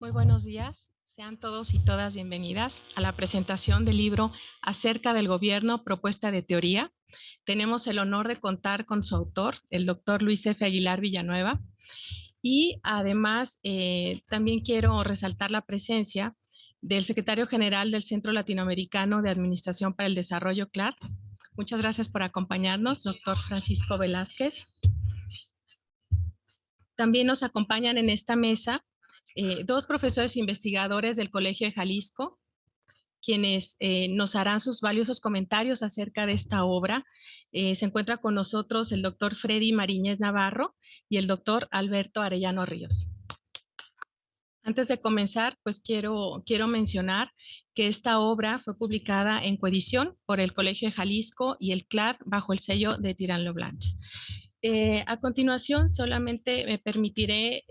Muy buenos días. Sean todos y todas bienvenidas a la presentación del libro Acerca del Gobierno, propuesta de teoría. Tenemos el honor de contar con su autor, el doctor Luis F. Aguilar Villanueva. Y además, también quiero resaltar la presencia del secretario general del Centro Latinoamericano de Administración para el Desarrollo, CLAD. Muchas gracias por acompañarnos, doctor Francisco Velázquez. También nos acompañan en esta mesa dos profesores investigadores del Colegio de Jalisco, quienes nos harán sus valiosos comentarios acerca de esta obra. Se encuentra con nosotros el doctor Freddy Mariñez Navarro y el doctor Alberto Arellano Ríos. Antes de comenzar, pues quiero mencionar que esta obra fue publicada en coedición por el Colegio de Jalisco y el CLAD bajo el sello de Tirán Leblanc. A continuación, solamente me permitiré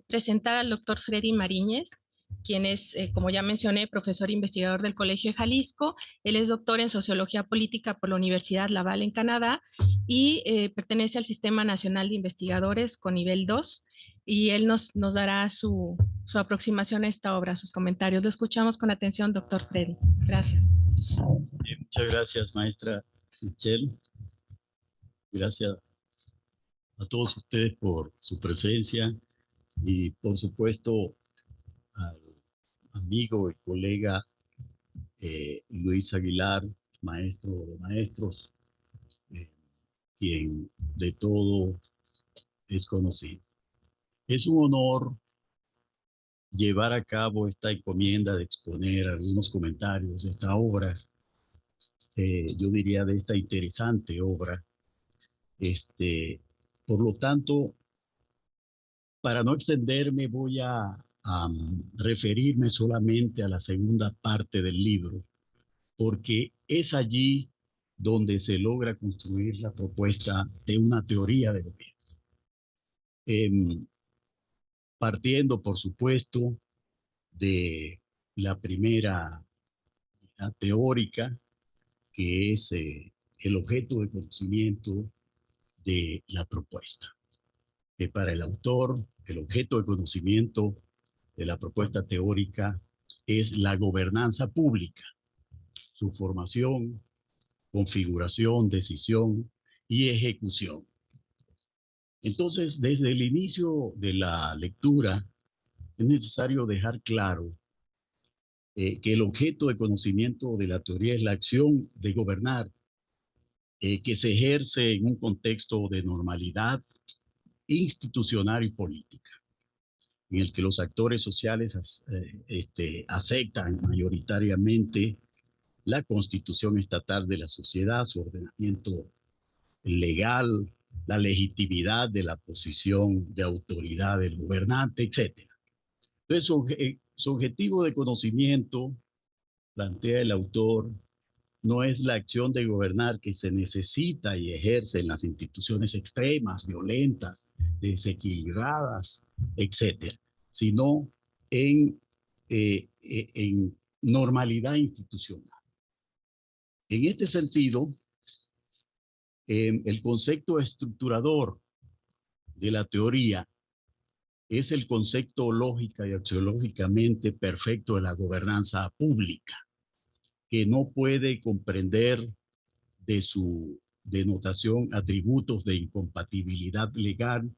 presentar al doctor Freddy Mariñez, quien es, como ya mencioné, profesor investigador del Colegio de Jalisco. Él es doctor en Sociología Política por la Universidad Laval en Canadá y pertenece al Sistema Nacional de Investigadores con nivel 2. Y él nos dará su aproximación a esta obra, sus comentarios. Lo escuchamos con atención, doctor Freddy. Gracias. Bien, muchas gracias, maestra Michelle. Gracias a todos ustedes por su presencia y, por supuesto, al amigo y colega Luis Aguilar, maestro de maestros, quien de todo es conocido. Es un honor llevar a cabo esta encomienda de exponer algunos comentarios de esta obra, yo diría de esta interesante obra. Por lo tanto, para no extenderme, voy a referirme solamente a la segunda parte del libro, porque es allí donde se logra construir la propuesta de una teoría de gobierno. Partiendo, por supuesto, de la primera teórica, que es el objeto de conocimiento de la propuesta. Que para el autor, el objeto de conocimiento de la propuesta teórica es la gobernanza pública, su formación, configuración, decisión y ejecución. Entonces, desde el inicio de la lectura, es necesario dejar claro que el objeto de conocimiento de la teoría es la acción de gobernar que se ejerce en un contexto de normalidad institucional y política, en el que los actores sociales aceptan mayoritariamente la constitución estatal de la sociedad, su ordenamiento legal, la legitimidad de la posición de autoridad del gobernante, etc. Entonces, su objetivo de conocimiento, plantea el autor, no es la acción de gobernar que se necesita y ejerce en las instituciones extremas, violentas, desequilibradas, etc., sino en normalidad institucional. En este sentido, el concepto estructurador de la teoría es el concepto lógica y axiológicamente perfecto de la gobernanza pública, que no puede comprender de su denotación atributos de incompatibilidad legal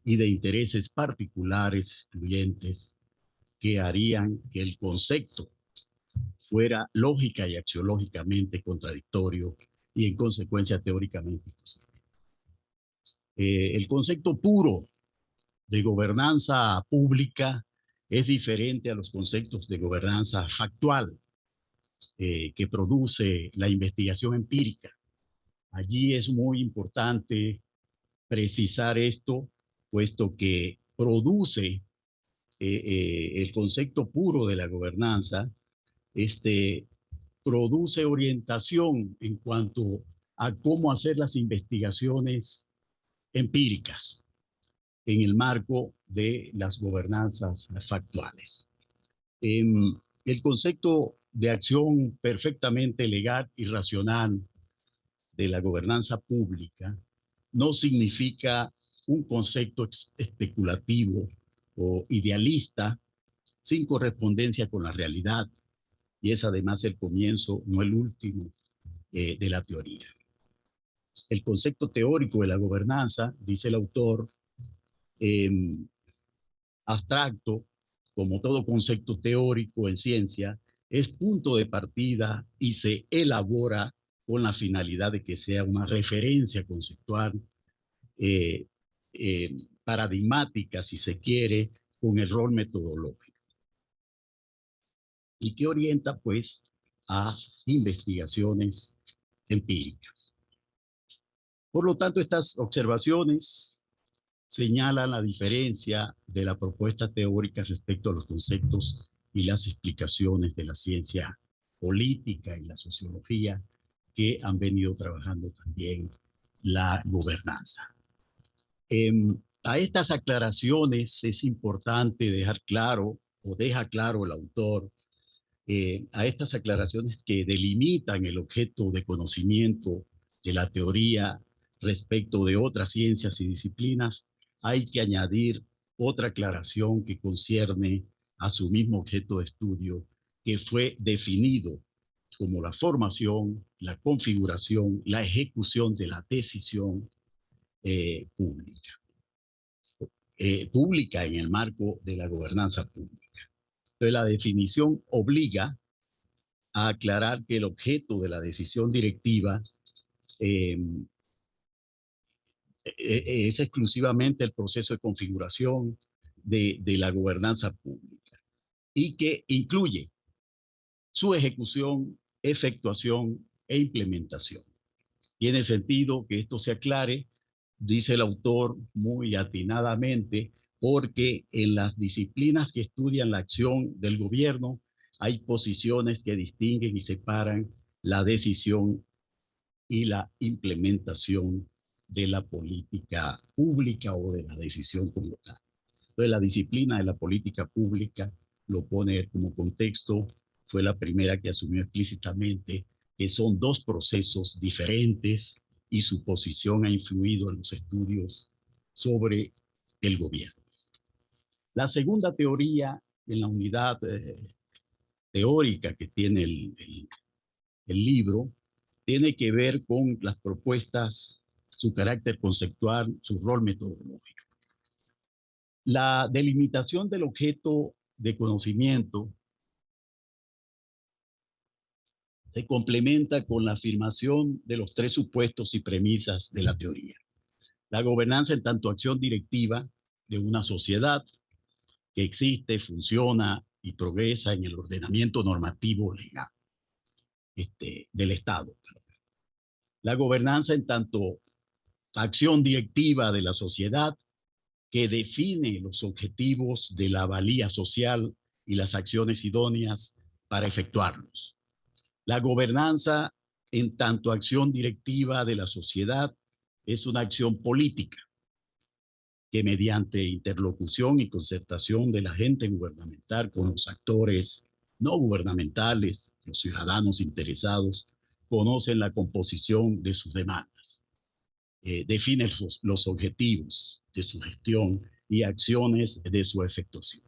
y de intereses particulares excluyentes que harían que el concepto fuera lógica y axiológicamente contradictorio y en consecuencia teóricamente imposible. El concepto puro de gobernanza pública es diferente a los conceptos de gobernanza factual que produce la investigación empírica. Allí es muy importante precisar esto, puesto que produce el concepto puro de la gobernanza, produce orientación en cuanto a cómo hacer las investigaciones empíricas en el marco de las gobernanzas factuales. El concepto de acción perfectamente legal y racional de la gobernanza pública no significa un concepto especulativo o idealista sin correspondencia con la realidad, y es además el comienzo, no el último, de la teoría. El concepto teórico de la gobernanza, dice el autor, abstracto, como todo concepto teórico en ciencia, es punto de partida y se elabora con la finalidad de que sea una referencia conceptual eh, paradigmática, si se quiere, con el rol metodológico. Y que orienta, pues, a investigaciones empíricas. Por lo tanto, estas observaciones señalan la diferencia de la propuesta teórica respecto a los conceptos y las explicaciones de la ciencia política y la sociología que han venido trabajando también la gobernanza. A estas aclaraciones es importante dejar claro, o deja claro el autor, a estas aclaraciones que delimitan el objeto de conocimiento de la teoría respecto de otras ciencias y disciplinas, hay que añadir otra aclaración que concierne a su mismo objeto de estudio, que fue definido como la formación, la configuración, la ejecución de la decisión pública. Pública en el marco de la gobernanza pública. Entonces, la definición obliga a aclarar que el objeto de la decisión directiva es exclusivamente el proceso de configuración de la gobernanza pública y que incluye su ejecución, efectuación e implementación. Tiene sentido que esto se aclare, dice el autor muy atinadamente, porque en las disciplinas que estudian la acción del gobierno hay posiciones que distinguen y separan la decisión y la implementación de la política pública o de la decisión como tal. Entonces, la disciplina de la política pública lo pone como contexto, fue la primera que asumió explícitamente que son dos procesos diferentes y su posición ha influido en los estudios sobre el gobierno. La segunda teoría en la unidad teórica que tiene el libro tiene que ver con las propuestas, su carácter conceptual, su rol metodológico. La delimitación del objeto de conocimiento se complementa con la afirmación de los tres supuestos y premisas de la teoría. La gobernanza en tanto acción directiva de una sociedad que existe, funciona y progresa en el ordenamiento normativo legal del Estado. La gobernanza en tanto acción directiva de la sociedad que define los objetivos de la valía social y las acciones idóneas para efectuarlos. La gobernanza en tanto acción directiva de la sociedad es una acción política que mediante interlocución y concertación de la gente gubernamental con los actores no gubernamentales, los ciudadanos interesados, conocen la composición de sus demandas, define los objetivos de su gestión y acciones de su efectuación.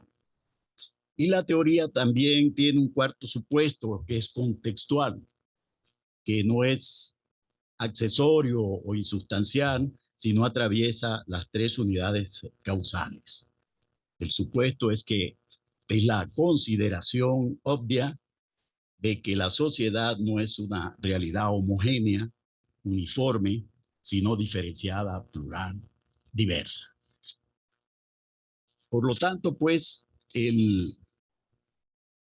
Y la teoría también tiene un cuarto supuesto que es contextual, que no es accesorio o insustancial, sino atraviesa las tres unidades causales. El supuesto es que es la consideración obvia de que la sociedad no es una realidad homogénea, uniforme, sino diferenciada, plural, diversa. Por lo tanto, pues,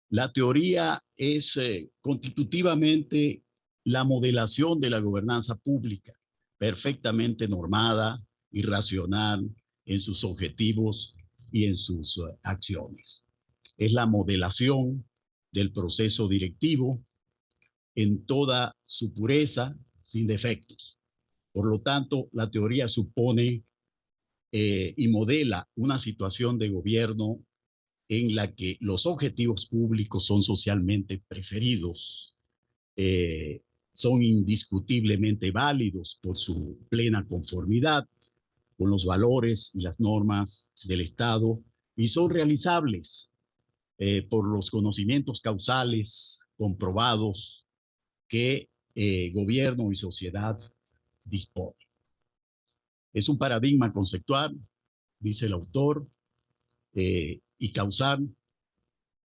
la teoría es constitutivamente la modelación de la gobernanza pública, perfectamente normada y racional en sus objetivos y en sus acciones. Es la modelación del proceso directivo en toda su pureza, sin defectos. Por lo tanto, la teoría supone y modela una situación de gobierno en la que los objetivos públicos son socialmente preferidos, son indiscutiblemente válidos por su plena conformidad con los valores y las normas del Estado y son realizables por los conocimientos causales comprobados que gobierno y sociedad disponen. Es un paradigma conceptual, dice el autor, y causal,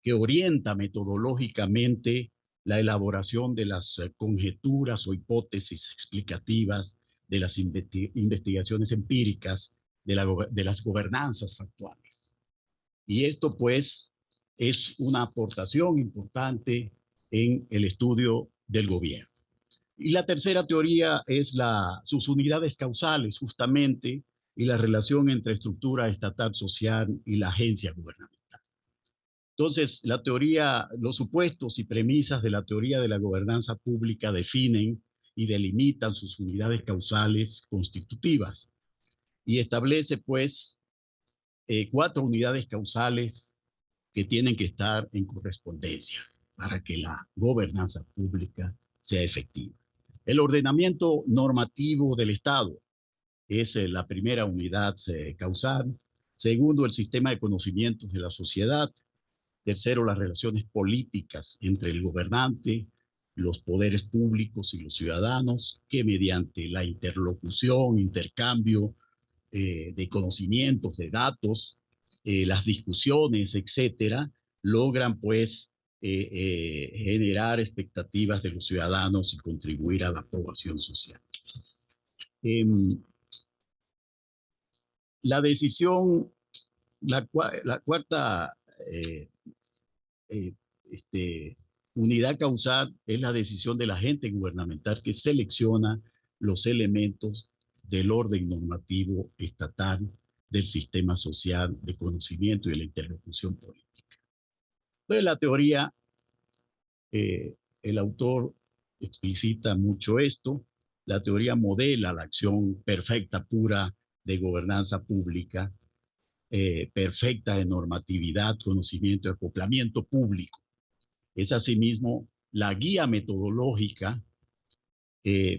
que orienta metodológicamente la elaboración de las conjeturas o hipótesis explicativas de las investigaciones empíricas de las gobernanzas factuales. Y esto, pues, es una aportación importante en el estudio del gobierno. Y la tercera teoría es sus unidades causales, justamente, y la relación entre estructura estatal social y la agencia gubernamental. Entonces, los supuestos y premisas de la teoría de la gobernanza pública definen y delimitan sus unidades causales constitutivas y establece, pues, 4 unidades causales que tienen que estar en correspondencia para que la gobernanza pública sea efectiva. El ordenamiento normativo del Estado es la primera unidad causal. Segundo, el sistema de conocimientos de la sociedad. Tercero, las relaciones políticas entre el gobernante, los poderes públicos y los ciudadanos, que mediante la interlocución, intercambio de conocimientos, de datos, las discusiones, etcétera, logran pues generar expectativas de los ciudadanos y contribuir a la aprobación social. La decisión, la cuarta unidad causal es la decisión del agente gubernamental que selecciona los elementos del orden normativo estatal, del sistema social de conocimiento y de la interlocución política. Entonces, la teoría, el autor explicita mucho esto. La teoría modela la acción perfecta, pura de gobernanza pública, perfecta de normatividad, conocimiento y acoplamiento público. Es asimismo la guía metodológica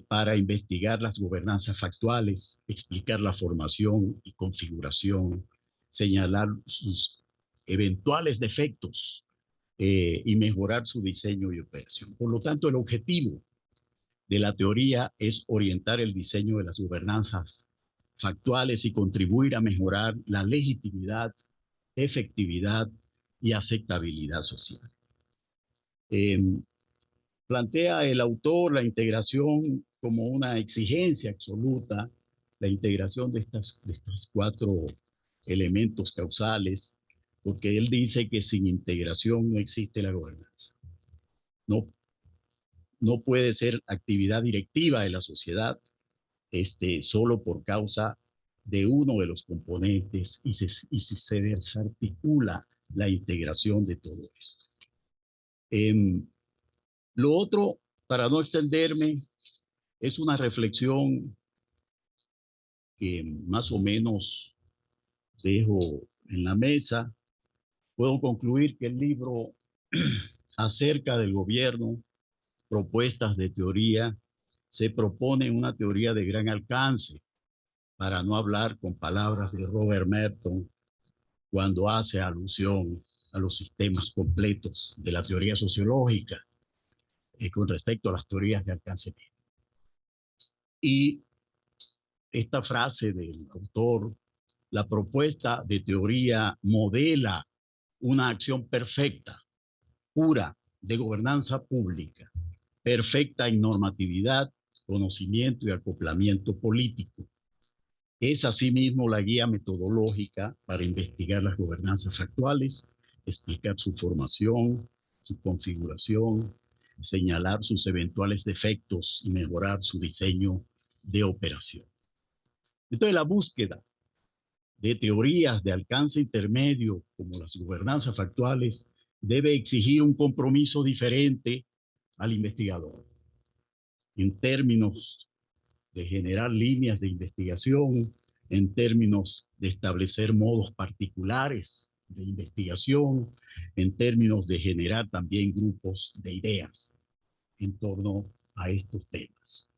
para investigar las gobernanzas factuales, explicar la formación y configuración, señalar sus eventuales defectos y mejorar su diseño y operación. Por lo tanto, el objetivo de la teoría es orientar el diseño de las gobernanzas factuales y contribuir a mejorar la legitimidad, efectividad y aceptabilidad social. Plantea el autor la integración como una exigencia absoluta, la integración de estos 4 elementos causales, porque él dice que sin integración no existe la gobernanza. No puede ser actividad directiva de la sociedad solo por causa de uno de los componentes y si se desarticula la integración de todo eso. Lo otro, para no extenderme, es una reflexión que más o menos dejo en la mesa. Puedo concluir que el libro acerca del gobierno, propuestas de teoría, se propone una teoría de gran alcance, para no hablar con palabras de Robert Merton cuando hace alusión a los sistemas completos de la teoría sociológica con respecto a las teorías de alcance medio. Y esta frase del autor, la propuesta de teoría modela una acción perfecta, pura, de gobernanza pública, perfecta en normatividad, conocimiento y acoplamiento político. Es asimismo la guía metodológica para investigar las gobernanzas actuales, explicar su formación, su configuración, señalar sus eventuales defectos y mejorar su diseño de operación. Entonces, la búsqueda de teorías de alcance intermedio como las gobernanzas factuales debe exigir un compromiso diferente al investigador en términos de generar líneas de investigación, en términos de establecer modos particulares de investigación, en términos de generar también grupos de ideas en torno a estos temas.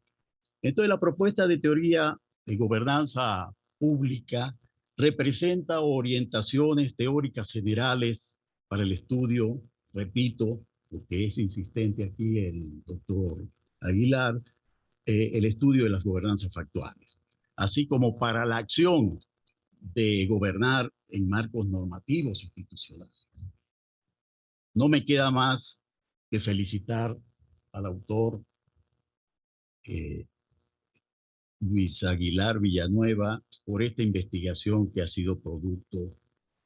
Entonces, la propuesta de teoría de gobernanza pública representa orientaciones teóricas generales para el estudio, repito, porque es insistente aquí el doctor Aguilar, el estudio de las gobernanzas factuales, así como para la acción de gobernar en marcos normativos institucionales. No me queda más que felicitar al autor Luis Aguilar Villanueva por esta investigación que ha sido producto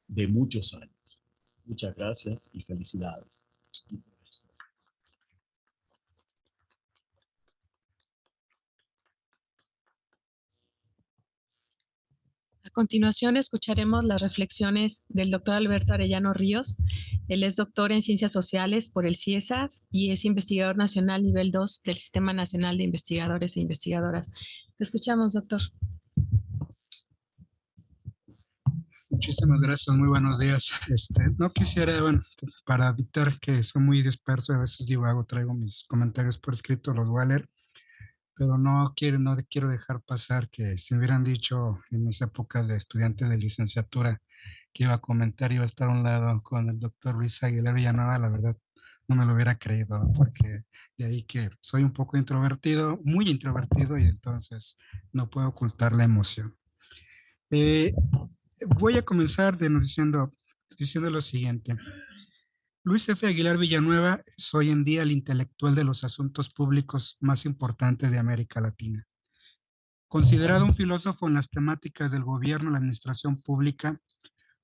de muchos años. Muchas gracias y felicidades. A continuación escucharemos las reflexiones del doctor Alberto Arellano Ríos. Él es doctor en Ciencias Sociales por el CIESAS y es investigador nacional nivel 2 del Sistema Nacional de Investigadores e Investigadoras. Te escuchamos, doctor. Muchísimas gracias, muy buenos días. No quisiera, bueno, para evitar que soy muy disperso, a veces divago, traigo mis comentarios por escrito, los voy a leer, pero no quiero dejar pasar que si me hubieran dicho en mis épocas de estudiante de licenciatura que iba a comentar, iba a estar a un lado con el doctor Luis Aguilar Villanueva, la verdad no me lo hubiera creído, porque de ahí que soy un poco introvertido, muy introvertido, y entonces no puedo ocultar la emoción. Voy a comenzar diciendo lo siguiente. Luis F. Aguilar Villanueva es hoy en día el intelectual de los asuntos públicos más importantes de América Latina. Considerado un filósofo en las temáticas del gobierno y la administración pública,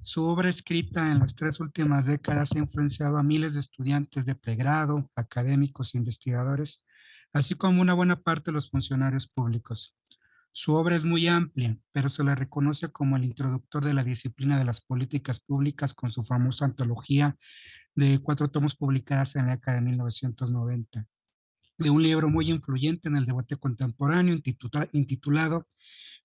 su obra escrita en las 3 últimas décadas ha influenciado a miles de estudiantes de pregrado, académicos e investigadores, así como una buena parte de los funcionarios públicos. Su obra es muy amplia, pero se le reconoce como el introductor de la disciplina de las políticas públicas con su famosa antología de 4 tomos publicadas en la década de 1990. De un libro muy influyente en el debate contemporáneo intitulado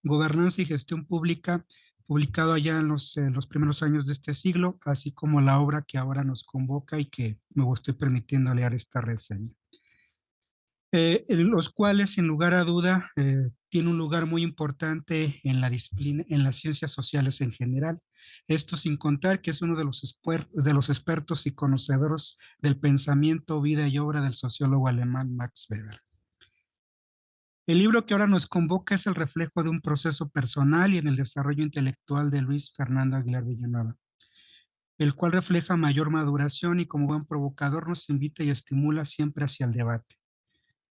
Gobernanza y Gestión Pública, publicado allá en los primeros años de este siglo, así como la obra que ahora nos convoca y que me estoy permitiendo leer esta reseña. Los cuales, sin lugar a duda, tiene un lugar muy importante en la disciplina, en las ciencias sociales en general. Esto sin contar que es uno de los expertos y conocedores del pensamiento, vida y obra del sociólogo alemán Max Weber. El libro que ahora nos convoca es el reflejo de un proceso personal y en el desarrollo intelectual de Luis Fernando Aguilar Villanueva, el cual refleja mayor maduración y como buen provocador nos invita y estimula siempre hacia el debate.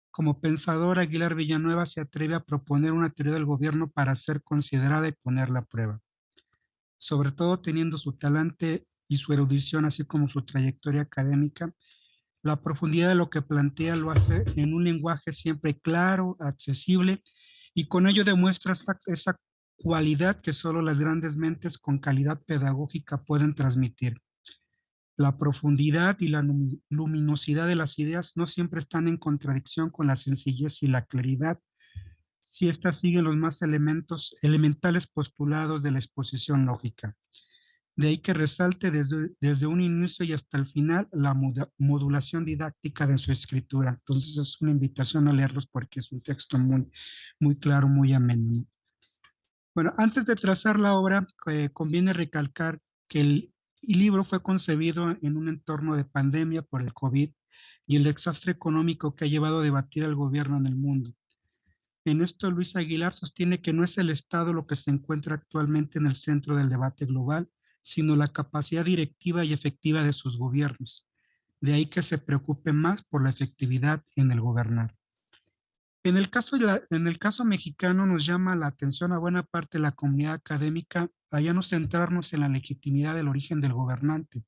Como pensador, Aguilar Villanueva se atreve a proponer una teoría del gobierno para ser considerada y ponerla a prueba. Sobre todo teniendo su talante y su erudición, así como su trayectoria académica, la profundidad de lo que plantea lo hace en un lenguaje siempre claro, accesible, y con ello demuestra esa cualidad que solo las grandes mentes con calidad pedagógica pueden transmitir. La profundidad y la luminosidad de las ideas no siempre están en contradicción con la sencillez y la claridad, si éstas siguen los más elementales postulados de la exposición lógica. De ahí que resalte desde un inicio y hasta el final la modulación didáctica de su escritura. Entonces es una invitación a leerlos porque es un texto muy, muy claro, muy ameno. Bueno, antes de trazar la obra, conviene recalcar que el libro fue concebido en un entorno de pandemia por el COVID y el desastre económico que ha llevado a debatir al gobierno en el mundo. En esto, Luis Aguilar sostiene que no es el Estado lo que se encuentra actualmente en el centro del debate global, sino la capacidad directiva y efectiva de sus gobiernos. De ahí que se preocupe más por la efectividad en el gobernar. En el caso mexicano nos llama la atención a buena parte de la comunidad académica a ya no centrarnos en la legitimidad del origen del gobernante,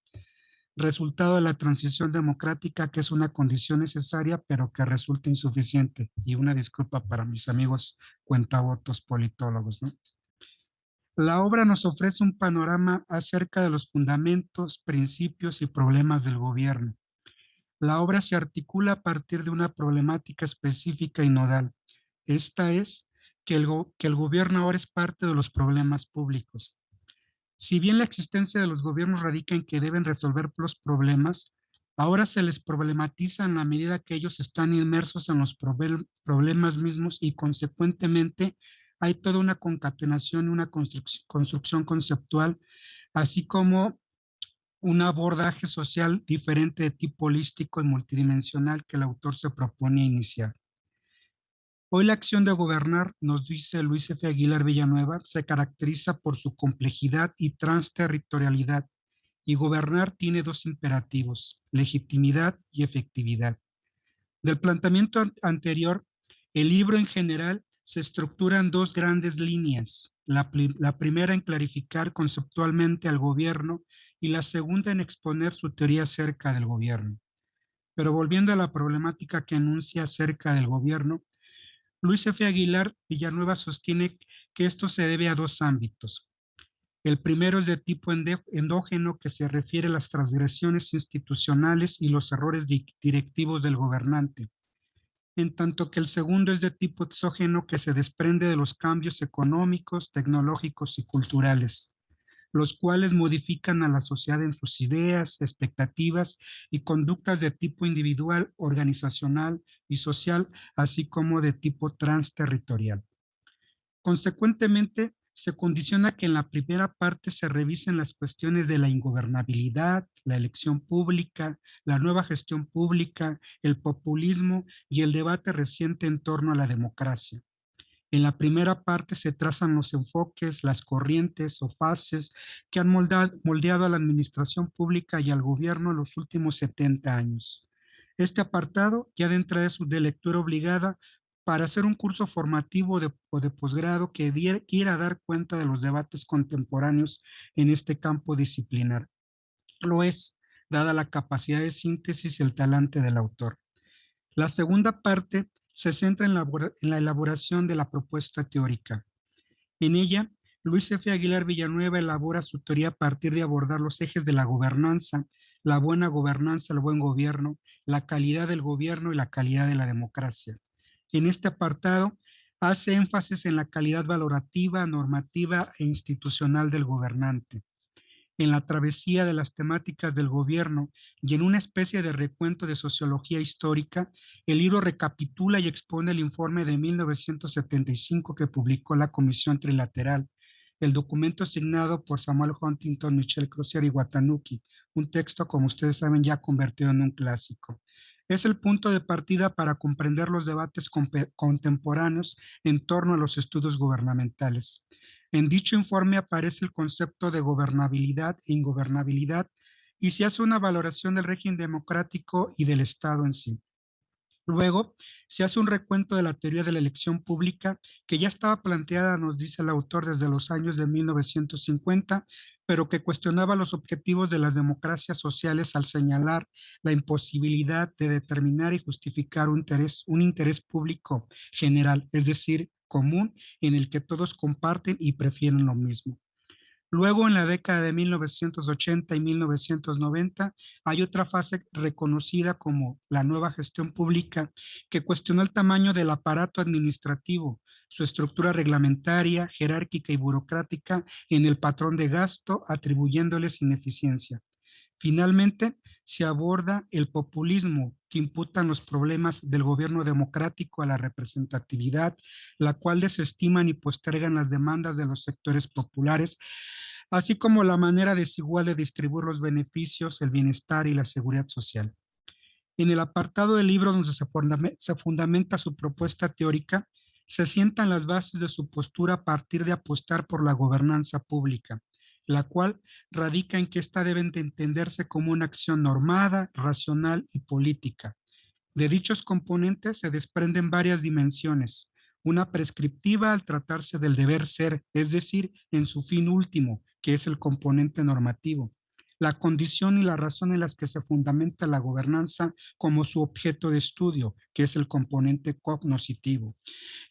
resultado de la transición democrática que es una condición necesaria pero que resulta insuficiente. Y una disculpa para mis amigos cuentavotos politólogos, ¿no? La obra nos ofrece un panorama acerca de los fundamentos, principios y problemas del gobierno. La obra se articula a partir de una problemática específica y nodal. Esta es que el gobierno ahora es parte de los problemas públicos. Si bien la existencia de los gobiernos radica en que deben resolver los problemas, ahora se les problematiza en la medida que ellos están inmersos en los problemas mismos y consecuentemente hay toda una concatenación y una construcción conceptual, así como un abordaje social diferente de tipo holístico y multidimensional que el autor se proponía iniciar. Hoy la acción de gobernar, nos dice Luis F. Aguilar Villanueva, se caracteriza por su complejidad y transterritorialidad, y gobernar tiene dos imperativos: legitimidad y efectividad. Del planteamiento anterior, el libro en general se estructura en dos grandes líneas. La primera en clarificar conceptualmente al gobierno y la segunda en exponer su teoría acerca del gobierno. Pero volviendo a la problemática que enuncia acerca del gobierno, Luis F. Aguilar Villanueva sostiene que esto se debe a dos ámbitos. El primero es de tipo endógeno, que se refiere a las transgresiones institucionales y los errores directivos del gobernante, en tanto que el segundo es de tipo exógeno, que se desprende de los cambios económicos, tecnológicos y culturales, los cuales modifican a la sociedad en sus ideas, expectativas y conductas de tipo individual, organizacional y social, así como de tipo transterritorial. Consecuentemente, se condiciona que en la primera parte se revisen las cuestiones de la ingobernabilidad, la elección pública, la nueva gestión pública, el populismo y el debate reciente en torno a la democracia. En la primera parte se trazan los enfoques, las corrientes o fases que han moldeado a la administración pública y al gobierno en los últimos 70 años. Este apartado ya de entrada es de lectura obligada para hacer un curso formativo o de posgrado que quiera dar cuenta de los debates contemporáneos en este campo disciplinar. Lo es, dada la capacidad de síntesis y el talante del autor. La segunda parte se centra en la elaboración de la propuesta teórica. En ella, Luis F. Aguilar Villanueva elabora su teoría a partir de abordar los ejes de la gobernanza, la buena gobernanza, el buen gobierno, la calidad del gobierno y la calidad de la democracia. En este apartado, hace énfasis en la calidad valorativa, normativa e institucional del gobernante, en la travesía de las temáticas del gobierno y en una especie de recuento de sociología histórica. El libro recapitula y expone el informe de 1975 que publicó la Comisión Trilateral, el documento asignado por Samuel Huntington, Michel Crozier y Watanuki, un texto, como ustedes saben, ya convertido en un clásico. Es el punto de partida para comprender los debates contemporáneos en torno a los estudios gubernamentales. En dicho informe aparece el concepto de gobernabilidad e ingobernabilidad y se hace una valoración del régimen democrático y del Estado en sí. Luego, se hace un recuento de la teoría de la elección pública que ya estaba planteada, nos dice el autor, desde los años de 1950, pero que cuestionaba los objetivos de las democracias sociales al señalar la imposibilidad de determinar y justificar un interés público general, es decir, común, en el que todos comparten y prefieren lo mismo. Luego, en la década de 1980 y 1990, hay otra fase reconocida como la nueva gestión pública, que cuestionó el tamaño del aparato administrativo, su estructura reglamentaria, jerárquica y burocrática en el patrón de gasto, atribuyéndoles ineficiencia. Finalmente, se aborda el populismo, que imputan los problemas del gobierno democrático a la representatividad, la cual desestiman y postergan las demandas de los sectores populares, así como la manera desigual de distribuir los beneficios, el bienestar y la seguridad social. En el apartado del libro donde se fundamenta su propuesta teórica, se sientan las bases de su postura a partir de apostar por la gobernanza pública, la cual radica en que ésta debe de entenderse como una acción normada, racional y política. De dichos componentes se desprenden varias dimensiones: una prescriptiva al tratarse del deber ser, es decir, en su fin último, que es el componente normativo; la condición y la razón en las que se fundamenta la gobernanza como su objeto de estudio, que es el componente cognoscitivo;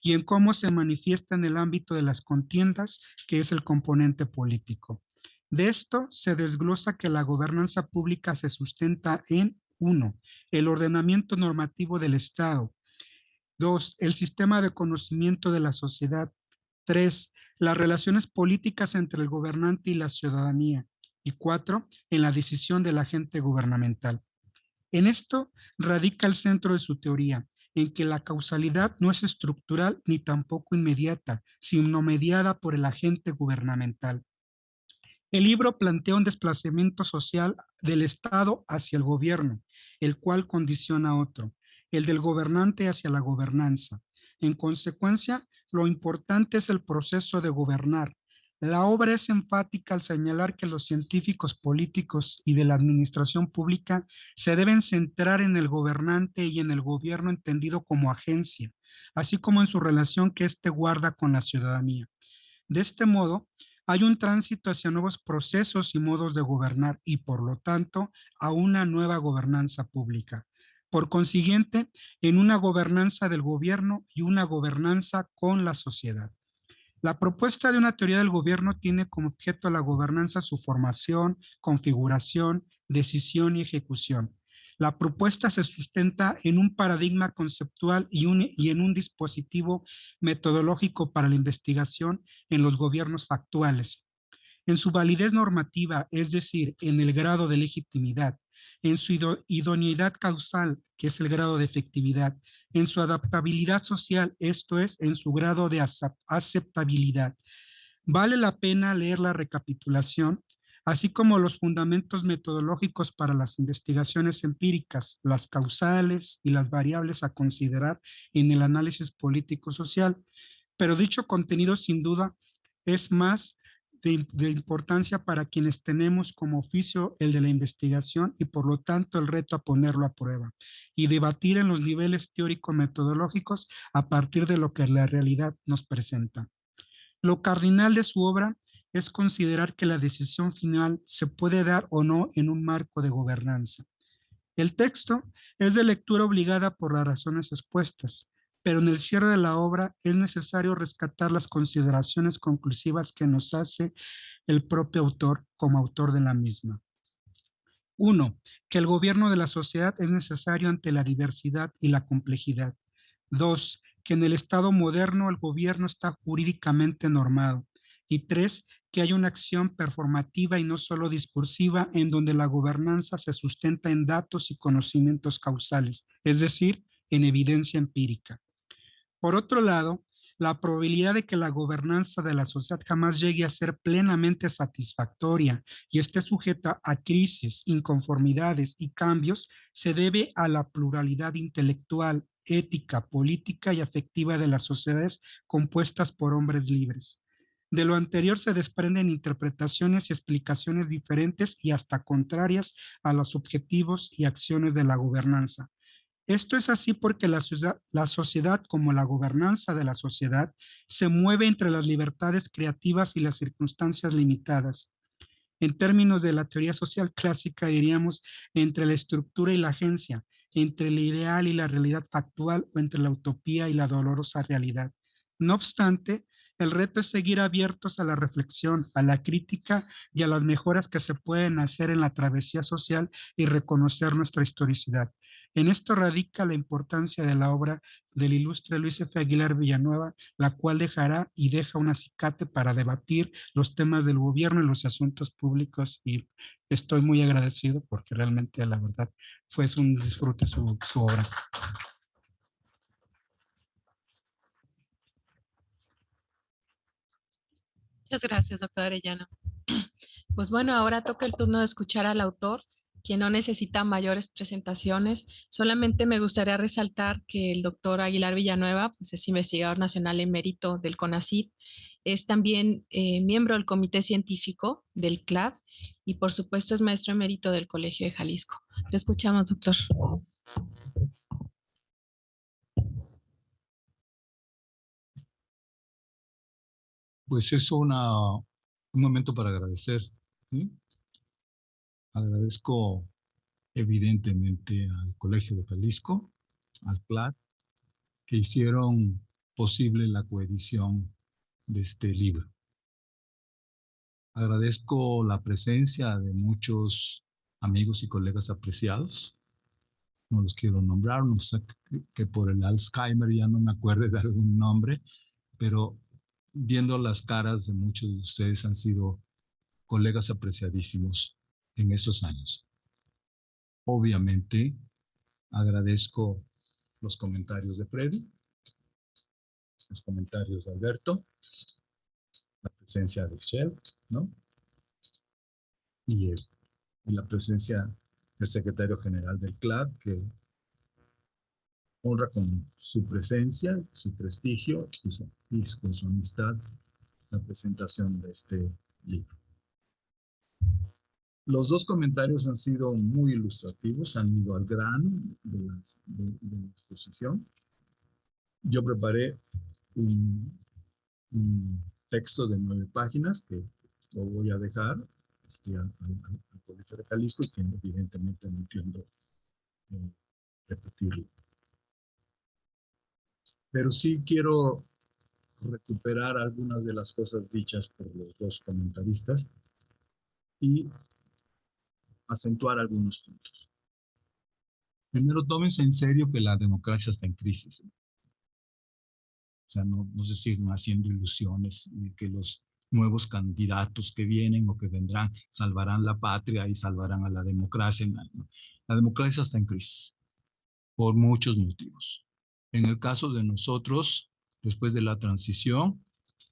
y en cómo se manifiesta en el ámbito de las contiendas, que es el componente político. De esto se desglosa que la gobernanza pública se sustenta en: 1. El ordenamiento normativo del Estado. 2. El sistema de conocimiento de la sociedad. 3. Las relaciones políticas entre el gobernante y la ciudadanía. Y 4. En la decisión del agente gubernamental. En esto radica el centro de su teoría, en que la causalidad no es estructural ni tampoco inmediata, sino mediada por el agente gubernamental. El libro plantea un desplazamiento social del Estado hacia el gobierno, el cual condiciona a otro, el del gobernante hacia la gobernanza. En consecuencia, lo importante es el proceso de gobernar. La obra es enfática al señalar que los científicos políticos y de la administración pública se deben centrar en el gobernante y en el gobierno entendido como agencia, así como en su relación que éste guarda con la ciudadanía. De este modo, hay un tránsito hacia nuevos procesos y modos de gobernar y, por lo tanto, a una nueva gobernanza pública. Por consiguiente, en una gobernanza del gobierno y una gobernanza con la sociedad. La propuesta de una teoría del gobierno tiene como objeto la gobernanza su formación, configuración, decisión y ejecución. La propuesta se sustenta en un paradigma conceptual y en un dispositivo metodológico para la investigación en los gobiernos factuales. En su validez normativa, es decir, en el grado de legitimidad, en su idoneidad causal, que es el grado de efectividad, en su adaptabilidad social, esto es, en su grado de aceptabilidad. Vale la pena leer la recapitulación, así como los fundamentos metodológicos para las investigaciones empíricas, las causales y las variables a considerar en el análisis político-social. Pero dicho contenido sin duda es más de importancia para quienes tenemos como oficio el de la investigación y por lo tanto el reto a ponerlo a prueba y debatir en los niveles teórico-metodológicos a partir de lo que la realidad nos presenta. Lo cardinal de su obra es considerar que la decisión final se puede dar o no en un marco de gobernanza. El texto es de lectura obligada por las razones expuestas, pero en el cierre de la obra es necesario rescatar las consideraciones conclusivas que nos hace el propio autor como autor de la misma. 1. Que el gobierno de la sociedad es necesario ante la diversidad y la complejidad. 2. Que en el Estado moderno el gobierno está jurídicamente normado. Y 3. Que hay una acción performativa y no solo discursiva en donde la gobernanza se sustenta en datos y conocimientos causales, es decir, en evidencia empírica. Por otro lado, la probabilidad de que la gobernanza de la sociedad jamás llegue a ser plenamente satisfactoria y esté sujeta a crisis, inconformidades y cambios se debe a la pluralidad intelectual, ética, política y afectiva de las sociedades compuestas por hombres libres. De lo anterior se desprenden interpretaciones y explicaciones diferentes y hasta contrarias a los objetivos y acciones de la gobernanza. Esto es así porque la sociedad, como la gobernanza de la sociedad, se mueve entre las libertades creativas y las circunstancias limitadas. En términos de la teoría social clásica, diríamos entre la estructura y la agencia, entre el ideal y la realidad factual o entre la utopía y la dolorosa realidad. No obstante, el reto es seguir abiertos a la reflexión, a la crítica y a las mejoras que se pueden hacer en la travesía social y reconocer nuestra historicidad. En esto radica la importancia de la obra del ilustre Luis F. Aguilar Villanueva, la cual dejará y deja un acicate para debatir los temas del gobierno y los asuntos públicos, y estoy muy agradecido porque realmente la verdad fue un disfrute su obra. Muchas gracias, doctor Arellano. Pues bueno, ahora toca el turno de escuchar al autor, quien no necesita mayores presentaciones. Solamente me gustaría resaltar que el doctor Aguilar Villanueva pues, es investigador nacional emérito del CONACYT, es también miembro del comité científico del CLAD y por supuesto es maestro emérito del Colegio de Jalisco. Lo escuchamos, doctor. Pues es un momento para agradecer, ¿sí? Agradezco evidentemente al Colegio de Jalisco, al CLAD, que hicieron posible la coedición de este libro. Agradezco la presencia de muchos amigos y colegas apreciados. No los quiero nombrar, no sé que por el Alzheimer ya no me acuerde de algún nombre, pero viendo las caras de muchos de ustedes han sido colegas apreciadísimos en estos años. Obviamente, agradezco los comentarios de Freddy, los comentarios de Alberto, la presencia de Shell, ¿no? y en la presencia del secretario general del CLAD, que honra con su presencia, su prestigio y con su amistad la presentación de este libro. Los dos comentarios han sido muy ilustrativos, han ido al grano de la exposición. Yo preparé un texto de 9 páginas que lo voy a dejar al Colegio de Jalisco y que evidentemente no entiendo repetirlo. Pero sí quiero recuperar algunas de las cosas dichas por los dos comentaristas y acentuar algunos puntos. Primero, tómense en serio que la democracia está en crisis. O sea, no se sigan haciendo ilusiones de que los nuevos candidatos que vienen o que vendrán salvarán la patria y salvarán a la democracia. La democracia está en crisis por muchos motivos. En el caso de nosotros, después de la transición,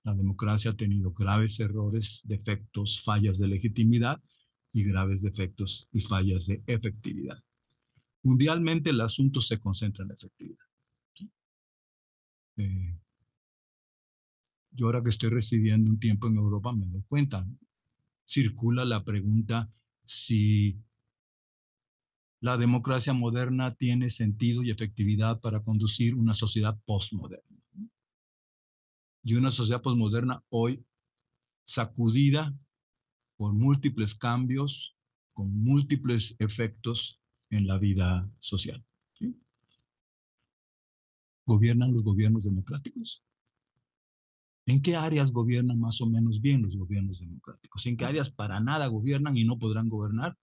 la democracia ha tenido graves errores, defectos, fallas de legitimidad y graves defectos y fallas de efectividad. Mundialmente el asunto se concentra en la efectividad. Yo ahora que estoy residiendo un tiempo en Europa me doy cuenta, circula la pregunta si la democracia moderna tiene sentido y efectividad para conducir una sociedad postmoderna. Y una sociedad postmoderna hoy sacudida por múltiples cambios, con múltiples efectos en la vida social. ¿Sí? ¿Gobiernan los gobiernos democráticos? ¿En qué áreas gobiernan más o menos bien los gobiernos democráticos? ¿En qué áreas para nada gobiernan y no podrán gobernar?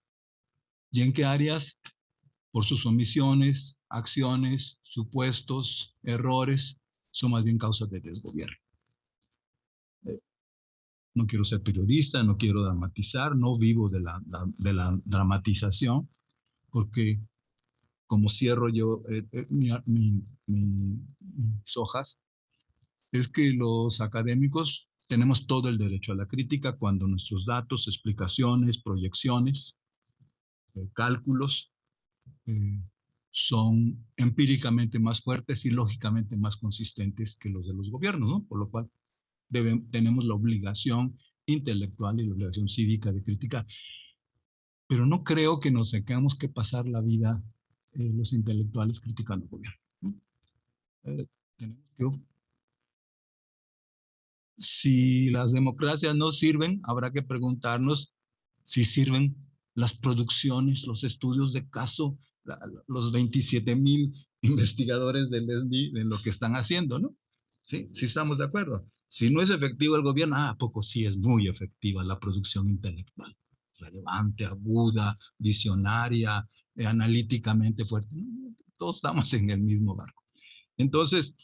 ¿Y en qué áreas, por sus omisiones, acciones, supuestos, errores, son más bien causas de desgobierno? No quiero ser periodista, no quiero dramatizar, no vivo de la dramatización, porque como cierro yo mis hojas, es que los académicos tenemos todo el derecho a la crítica cuando nuestros datos, explicaciones, proyecciones, cálculos son empíricamente más fuertes y lógicamente más consistentes que los de los gobiernos, ¿no? Por lo cual tenemos la obligación intelectual y la obligación cívica de criticar. Pero no creo que nos tengamos que pasar la vida los intelectuales criticando el gobierno, ¿no? Tenemos que si las democracias no sirven, habrá que preguntarnos si sirven las producciones, los estudios de caso, los 27,000 investigadores del SNI en lo que están haciendo, ¿no? Sí, sí estamos de acuerdo. Si no es efectivo el gobierno, ¿a poco sí es muy efectiva la producción intelectual? Relevante, aguda, visionaria, analíticamente fuerte. Todos estamos en el mismo barco. Entonces,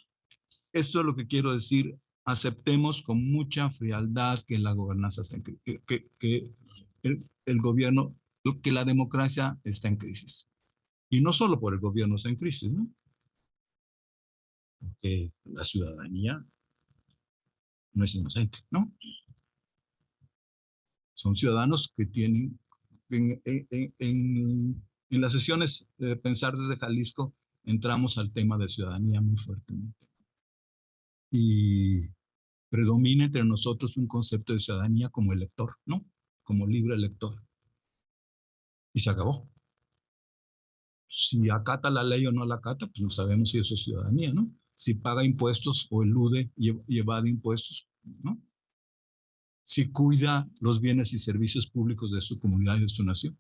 esto es lo que quiero decir. Aceptemos con mucha frialdad que la gobernanza está en crisis, que el gobierno, que la democracia está en crisis. Y no solo por el gobierno está en crisis, ¿no? Porque la ciudadanía no es inocente, ¿no? Son ciudadanos que tienen, en las sesiones de Pensar desde Jalisco, entramos al tema de ciudadanía muy fuertemente. Y predomina entre nosotros un concepto de ciudadanía como elector, ¿no? Como libre elector. Y se acabó. Si acata la ley o no la acata, pues no sabemos si eso es ciudadanía, ¿no? Si paga impuestos o elude y evade impuestos, ¿no? Si cuida los bienes y servicios públicos de su comunidad y de su nación.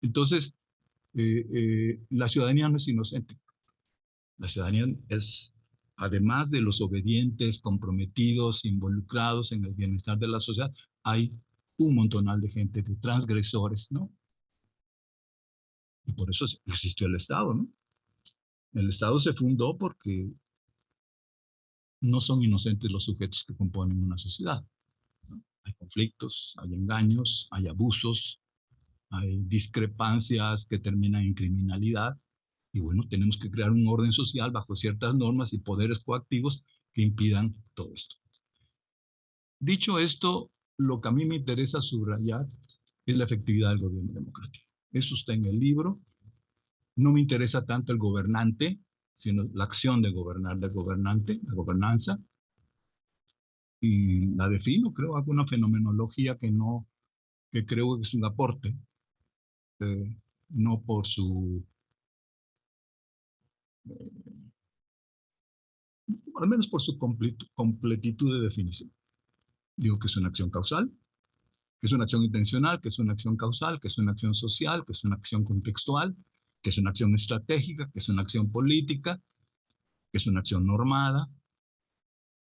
Entonces, la ciudadanía no es inocente. La ciudadanía es, además de los obedientes, comprometidos, involucrados en el bienestar de la sociedad, hay un montonal de gente, de transgresores, ¿no? Y por eso existió el Estado, ¿no? El Estado se fundó porque no son inocentes los sujetos que componen una sociedad, ¿no? Hay conflictos, hay engaños, hay abusos, hay discrepancias que terminan en criminalidad. Y bueno, tenemos que crear un orden social bajo ciertas normas y poderes coactivos que impidan todo esto. Dicho esto, lo que a mí me interesa subrayar es la efectividad del gobierno democrático. Eso está en el libro. No me interesa tanto el gobernante, sino la acción de gobernar, del gobernante, la gobernanza. Y la defino, creo, hago una fenomenología que creo que es un aporte, no por su, al menos por su completitud de definición. Digo que es una acción causal, que es una acción intencional, que es una acción causal, que es una acción social, que es una acción contextual, que es una acción estratégica, que es una acción política, que es una acción normada.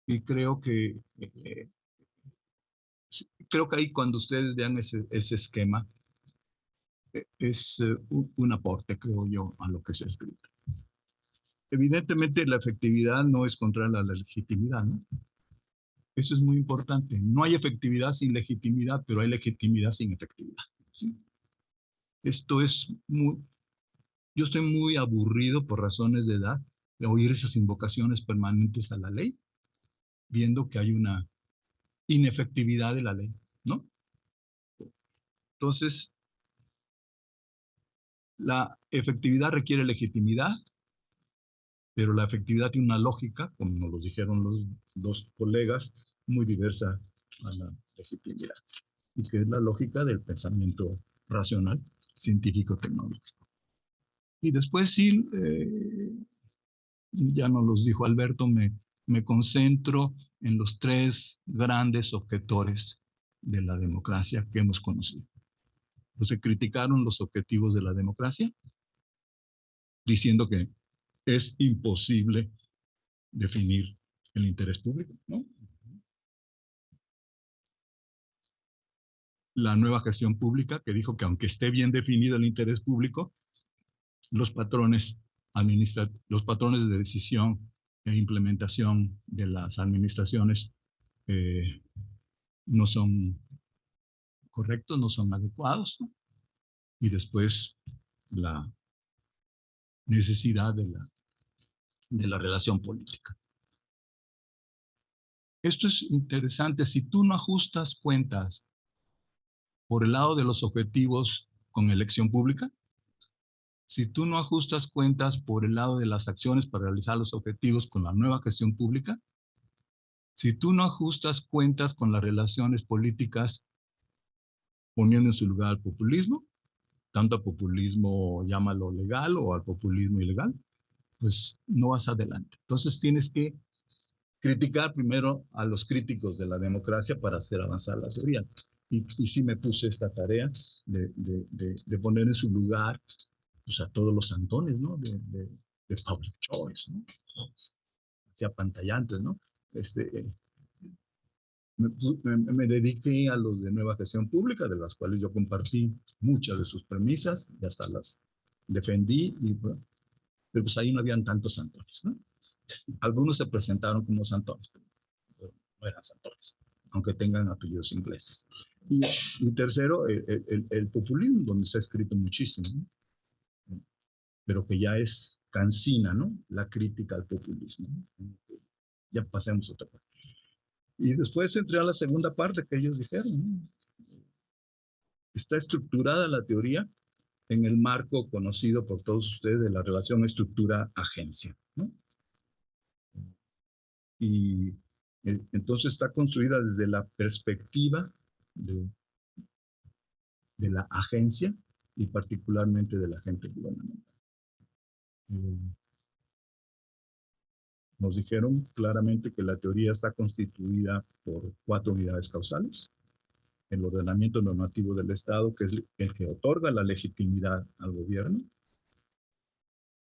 Y creo que ahí cuando ustedes vean ese esquema, es un aporte, creo yo, a lo que se ha escrito. Evidentemente, la efectividad no es contra la legitimidad, ¿no? Eso es muy importante. No hay efectividad sin legitimidad, pero hay legitimidad sin efectividad, ¿sí? Esto es muy... Yo estoy muy aburrido por razones de edad de oír esas invocaciones permanentes a la ley, viendo que hay una inefectividad de la ley, ¿no? Entonces, la efectividad requiere legitimidad, pero la efectividad tiene una lógica, como nos lo dijeron los dos colegas, muy diversa a la legitimidad, y que es la lógica del pensamiento racional, científico-tecnológico. Y después sí, ya nos los dijo Alberto, me concentro en los tres grandes objetores de la democracia que hemos conocido. Los que criticaron los objetivos de la democracia, diciendo que es imposible definir el interés público, ¿no? La nueva gestión pública, que dijo que aunque esté bien definido el interés público, los patrones de decisión e implementación de las administraciones no son correctos, no son adecuados, ¿no? Y después la necesidad de la relación política. Esto es interesante. Si tú no ajustas cuentas por el lado de los objetivos con elección pública, si tú no ajustas cuentas por el lado de las acciones para realizar los objetivos con la nueva gestión pública, si tú no ajustas cuentas con las relaciones políticas poniendo en su lugar al populismo, tanto al populismo, llámalo legal, o al populismo ilegal, pues no vas adelante. Entonces tienes que criticar primero a los críticos de la democracia para hacer avanzar la teoría. Y sí me puse esta tarea de poner en su lugar, pues, a todos los Antones, ¿no? De public choice, ¿no? Hacia pantallantes, ¿no? Me dediqué a los de nueva gestión pública, de las cuales yo compartí muchas de sus premisas y hasta las defendí, pero pues ahí no habían tantos santones, ¿no? Algunos se presentaron como santones, pero no eran santones, aunque tengan apellidos ingleses. Y tercero, el populismo, donde se ha escrito muchísimo, ¿no? Pero que ya es cansina, ¿no? La crítica al populismo, ¿no? Ya pasemos a otra parte. Y después entré a la segunda parte que ellos dijeron, ¿no? Está estructurada la teoría en el marco conocido por todos ustedes de la relación estructura-agencia, ¿no? Y entonces está construida desde la perspectiva de la agencia y particularmente del agente gubernamental. Nos dijeron claramente que la teoría está constituida por 4 unidades causales: el ordenamiento normativo del Estado, que es el que otorga la legitimidad al gobierno;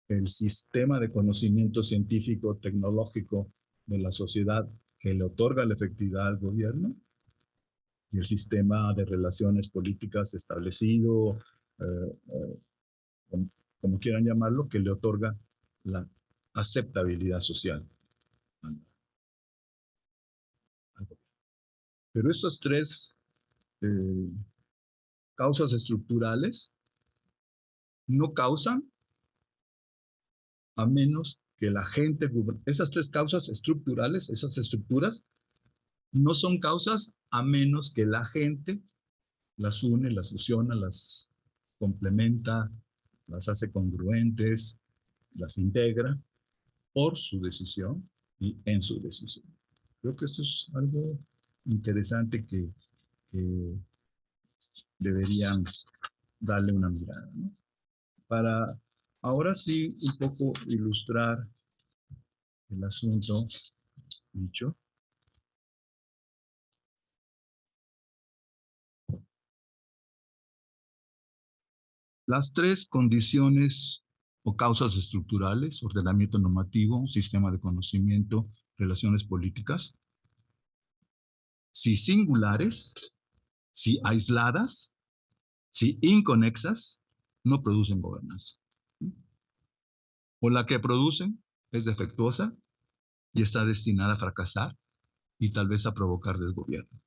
el sistema de conocimiento científico tecnológico de la sociedad, que le otorga la efectividad al gobierno; y el sistema de relaciones políticas establecido, como quieran llamarlo, que le otorga la aceptabilidad social al gobierno. Pero estos tres causas estructurales no causan a menos que la gente, esas tres causas estructurales, esas estructuras, No son causas a menos que la gente las une, las fusiona, las complementa, las hace congruentes, las integra por su decisión y en su decisión. Creo que esto es algo interesante que deberían darle una mirada, ¿no? Para ahora sí un poco ilustrar el asunto dicho. Las tres condiciones o causas estructurales: ordenamiento normativo, sistema de conocimiento, relaciones políticas, si singulares, si aisladas, si inconexas, no producen gobernanza. O la que producen es defectuosa y está destinada a fracasar y tal vez a provocar desgobierno.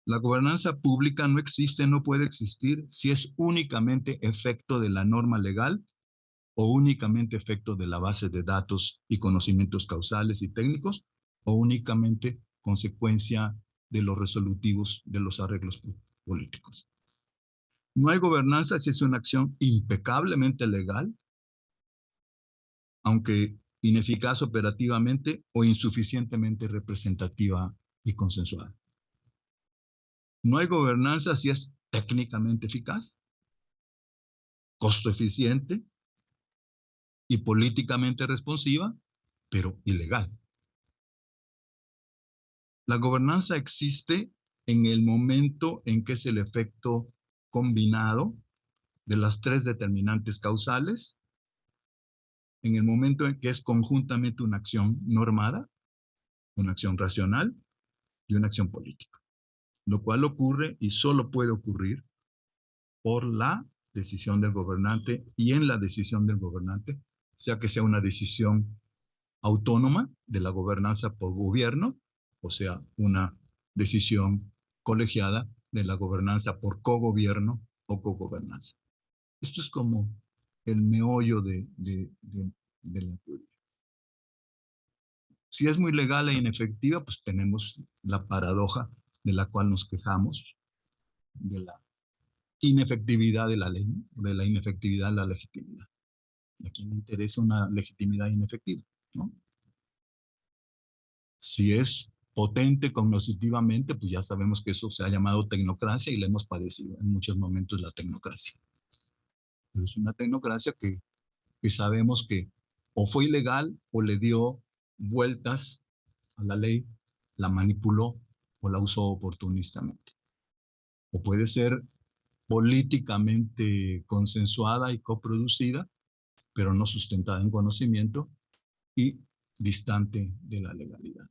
La gobernanza pública no existe, no puede existir si es únicamente efecto de la norma legal o únicamente efecto de la base de datos y conocimientos causales y técnicos, o únicamente consecuencia de los resolutivos de los arreglos políticos. No hay gobernanza si es una acción impecablemente legal, aunque ineficaz operativamente o insuficientemente representativa y consensuada. No hay gobernanza si es técnicamente eficaz, costo eficiente y políticamente responsiva, pero ilegal. La gobernanza existe en el momento en que es el efecto combinado de las tres determinantes causales, en el momento en que es conjuntamente una acción normada, una acción racional y una acción política, lo cual ocurre y solo puede ocurrir por la decisión del gobernante y en la decisión del gobernante, sea que sea una decisión autónoma de la gobernanza por gobierno, o sea, una decisión colegiada de la gobernanza por cogobierno o cogobernanza. Esto es como el meollo de la teoría. Si es muy legal e inefectiva, pues tenemos la paradoja de la cual nos quejamos, de la inefectividad de la ley, de la inefectividad de la legitimidad. ¿A quién le interesa una legitimidad inefectiva? ¿No? Si es potente cognitivamente, pues ya sabemos que eso se ha llamado tecnocracia y le hemos padecido en muchos momentos la tecnocracia. Pero es una tecnocracia que sabemos que o fue ilegal o le dio vueltas a la ley, la manipuló o la usó oportunistamente. O puede ser políticamente consensuada y coproducida, pero no sustentada en conocimiento y distante de la legalidad.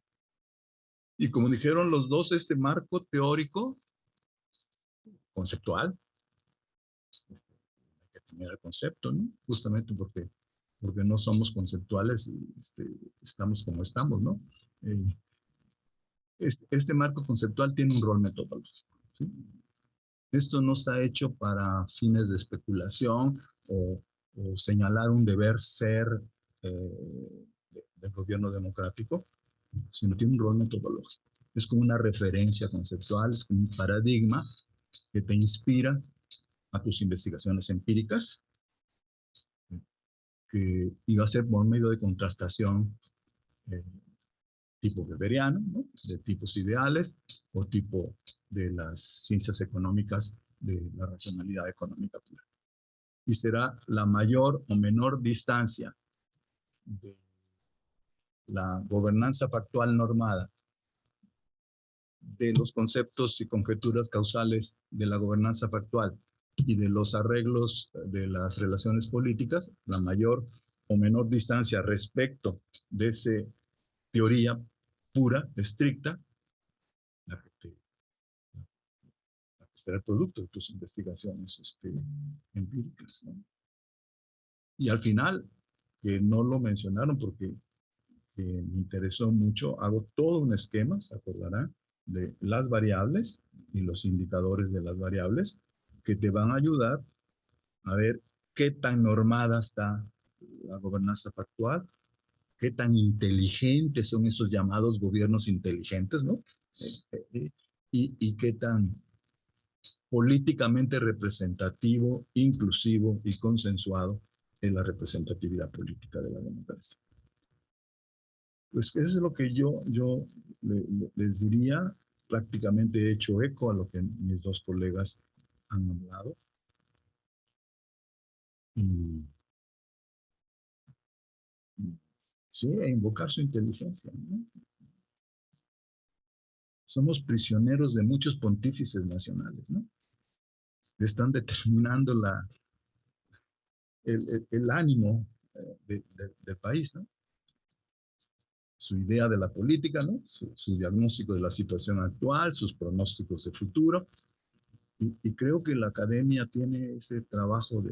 Y como dijeron los dos, este marco teórico, conceptual, hay que tener el concepto, ¿no? Justamente porque no somos conceptuales y estamos como estamos, ¿no? Este marco conceptual tiene un rol metodológico, ¿sí? Esto no está hecho para fines de especulación o señalar un deber ser del gobierno democrático, sino tiene un rol metodológico. Es como una referencia conceptual, es como un paradigma que te inspira a tus investigaciones empíricas, que iba a ser por medio de contrastación tipo weberiano, ¿no? De tipos ideales o tipo de las ciencias económicas de la racionalidad económica pura. Y será la mayor o menor distancia de la gobernanza factual normada de los conceptos y conjeturas causales de la gobernanza factual y de los arreglos de las relaciones políticas, la mayor o menor distancia respecto de esa teoría pura, estricta, la que será el producto de tus investigaciones empíricas, ¿no? Y al final, que no lo mencionaron porque me interesó mucho, hago todo un esquema, se acordarán, de las variables y los indicadores de las variables que te van a ayudar a ver qué tan normada está la gobernanza factual, qué tan inteligentes son esos llamados gobiernos inteligentes, ¿no? Y qué tan políticamente representativo, inclusivo y consensuado es la representatividad política de la democracia. Pues eso es lo que yo les diría. Prácticamente he hecho eco a lo que mis dos colegas han hablado. Y sí, a invocar su inteligencia, ¿no? Somos prisioneros de muchos pontífices nacionales, ¿no? Están determinando el ánimo del país, ¿no? Su idea de la política, ¿no? Su diagnóstico de la situación actual, sus pronósticos de futuro. Y creo que la academia tiene ese trabajo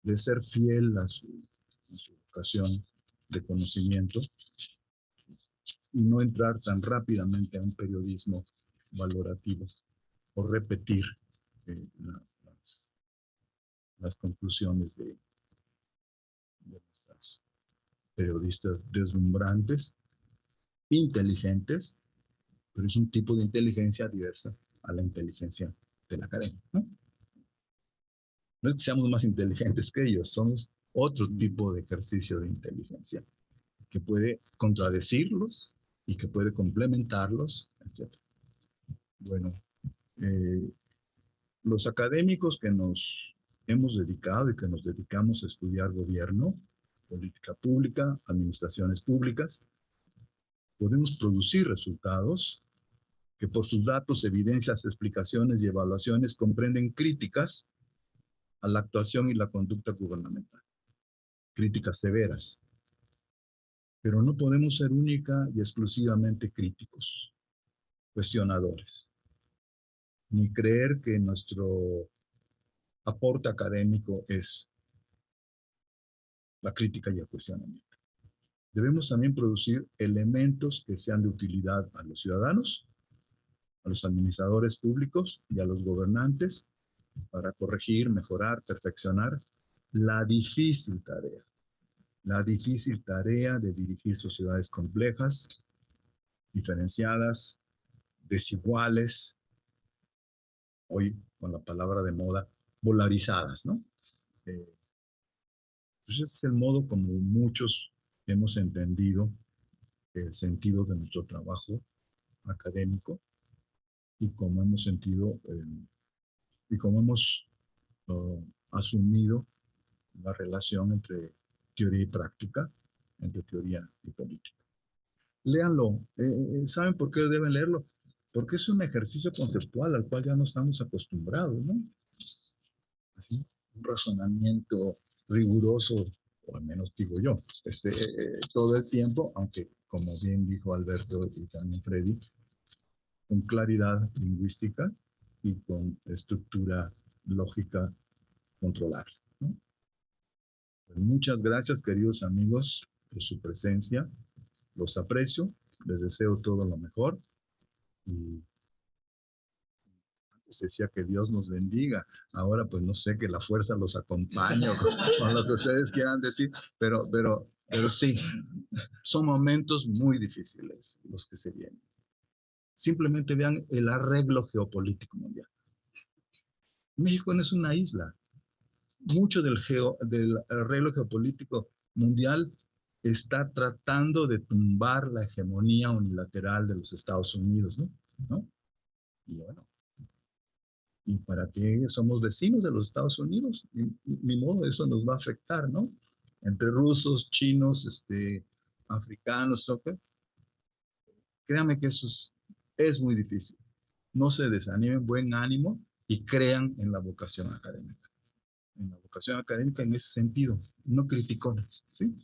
de ser fiel a su vocación de conocimiento y no entrar tan rápidamente a un periodismo valorativo o repetir las conclusiones de nuestras periodistas deslumbrantes, inteligentes, pero es un tipo de inteligencia diversa a la inteligencia de la academia, ¿no? No es que seamos más inteligentes que ellos, somos otro tipo de ejercicio de inteligencia que puede contradecirlos y que puede complementarlos, etc. Bueno, los académicos que nos hemos dedicado y que nos dedicamos a estudiar gobierno, política pública, administraciones públicas, podemos producir resultados que por sus datos, evidencias, explicaciones y evaluaciones comprenden críticas a la actuación y la conducta gubernamental. Críticas severas. Pero no podemos ser única y exclusivamente críticos, cuestionadores, ni creer que nuestro aporte académico es la crítica y el cuestionamiento. Debemos también producir elementos que sean de utilidad a los ciudadanos, a los administradores públicos y a los gobernantes para corregir, mejorar, perfeccionar la difícil tarea de dirigir sociedades complejas, diferenciadas, desiguales, hoy con la palabra de moda, polarizadas, ¿no? Pues ese es el modo como muchos hemos entendido el sentido de nuestro trabajo académico y como hemos sentido y como hemos asumido la relación entre teoría y práctica, entre teoría y política. Léanlo. ¿Saben por qué deben leerlo? Porque es un ejercicio conceptual al cual ya no estamos acostumbrados, ¿no? Así, un razonamiento riguroso, o al menos digo yo, todo el tiempo, aunque como bien dijo Alberto y también Freddy, con claridad lingüística y con estructura lógica controlable, ¿no? Pues muchas gracias, queridos amigos, por su presencia. Los aprecio, les deseo todo lo mejor y antes decía que Dios nos bendiga. Ahora pues no sé, que la fuerza los acompañe con lo que ustedes quieran decir, pero sí, son momentos muy difíciles los que se vienen. Simplemente vean el arreglo geopolítico mundial. México no es una isla. Mucho del arreglo geopolítico mundial está tratando de tumbar la hegemonía unilateral de los Estados Unidos, ¿no? Y bueno, ¿y para qué somos vecinos de los Estados Unidos? Ni modo, eso nos va a afectar, ¿no? Entre rusos, chinos, africanos, ¿ok? Créanme que eso es muy difícil. No se desanimen, buen ánimo y crean en la vocación académica. En la vocación académica en ese sentido, no criticones, ¿sí?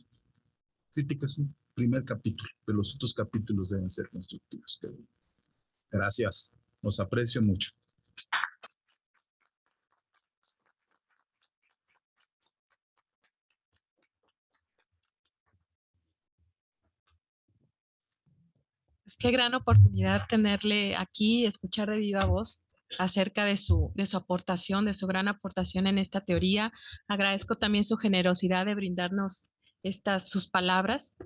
Crítica es un primer capítulo, pero los otros capítulos deben ser constructivos. Gracias, los aprecio mucho. Pues qué gran oportunidad tenerle aquí, escuchar de viva voz acerca de su aportación, de su gran aportación en esta teoría. Agradezco también su generosidad de brindarnos sus palabras,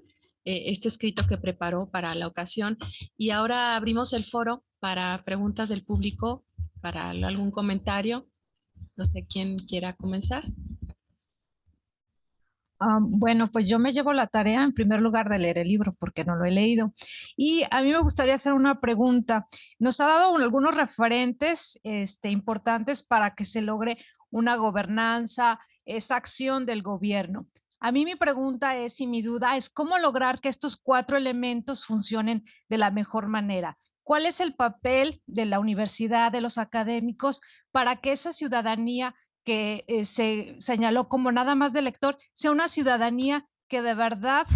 este escrito que preparó para la ocasión. Y ahora abrimos el foro para preguntas del público, para algún comentario. No sé quién quiera comenzar. Bueno, pues yo me llevo la tarea en primer lugar de leer el libro porque no lo he leído. Y a mí me gustaría hacer una pregunta. Nos ha dado algunos referentes importantes para que se logre una gobernanza, esa acción del gobierno. A mí mi pregunta es, y mi duda es, ¿cómo lograr que estos 4 elementos funcionen de la mejor manera? ¿Cuál es el papel de la universidad, de los académicos, para que esa ciudadanía que se señaló como nada más de lector, sea una ciudadanía que de verdad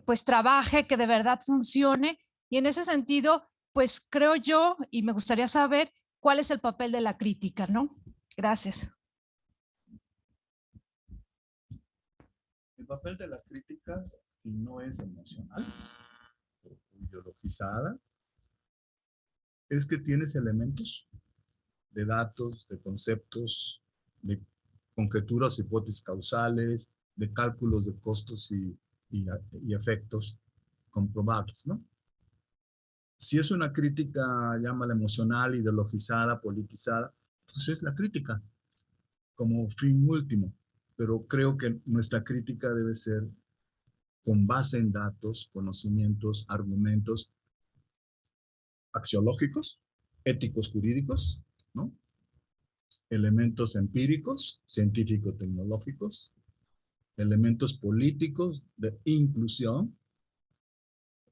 pues trabaje, que de verdad funcione? Y en ese sentido, pues creo yo, y me gustaría saber cuál es el papel de la crítica, ¿no? Gracias. El papel de la crítica, si no es emocional o ideologizada, es que tienes elementos de datos, de conceptos, de conjeturas, hipótesis causales, de cálculos de costos y efectos comprobables, ¿no? Si es una crítica, llámala emocional, ideologizada, politizada, pues es la crítica como fin último. Pero creo que nuestra crítica debe ser con base en datos, conocimientos, argumentos axiológicos, éticos, jurídicos, ¿no? Elementos empíricos, científico-tecnológicos, elementos políticos de inclusión,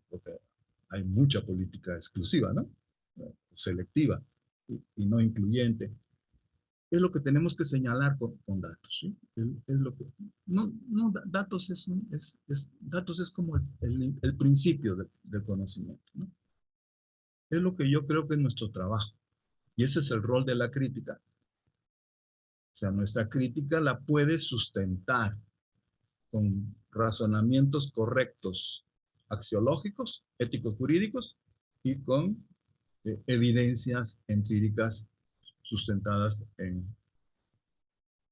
porque hay mucha política exclusiva, ¿no? Selectiva y no incluyente. Es lo que tenemos que señalar con datos, ¿sí? Es lo que, datos datos es como el principio del conocimiento, ¿no? Es lo que yo creo que es nuestro trabajo. Y ese es el rol de la crítica. O sea, nuestra crítica la puede sustentar con razonamientos correctos, axiológicos, éticos, jurídicos, y con evidencias empíricas sustentadas en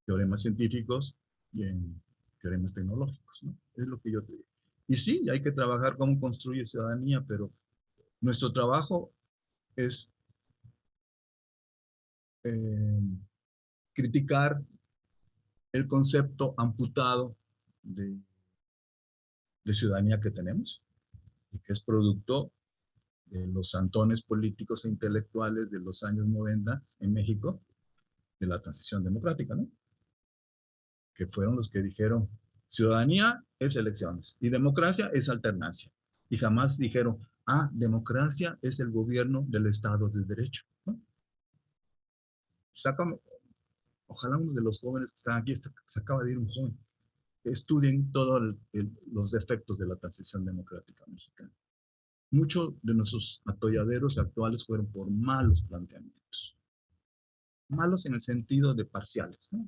teoremas científicos y en teoremas tecnológicos, ¿no? Es lo que yo te digo. Y sí, hay que trabajar cómo construye ciudadanía, pero nuestro trabajo es criticar el concepto amputado de ciudadanía que tenemos y que es producto de los santones políticos e intelectuales de los años 90 en México, de la transición democrática, ¿no? Que fueron los que dijeron, ciudadanía es elecciones y democracia es alternancia. Y jamás dijeron, democracia es el gobierno del Estado de Derecho, ¿no? Sácame, ojalá uno de los jóvenes que están aquí, se acaba de ir un joven, estudien todos los defectos de la transición democrática mexicana. Muchos de nuestros atolladeros actuales fueron por malos planteamientos. Malos en el sentido de parciales, ¿no?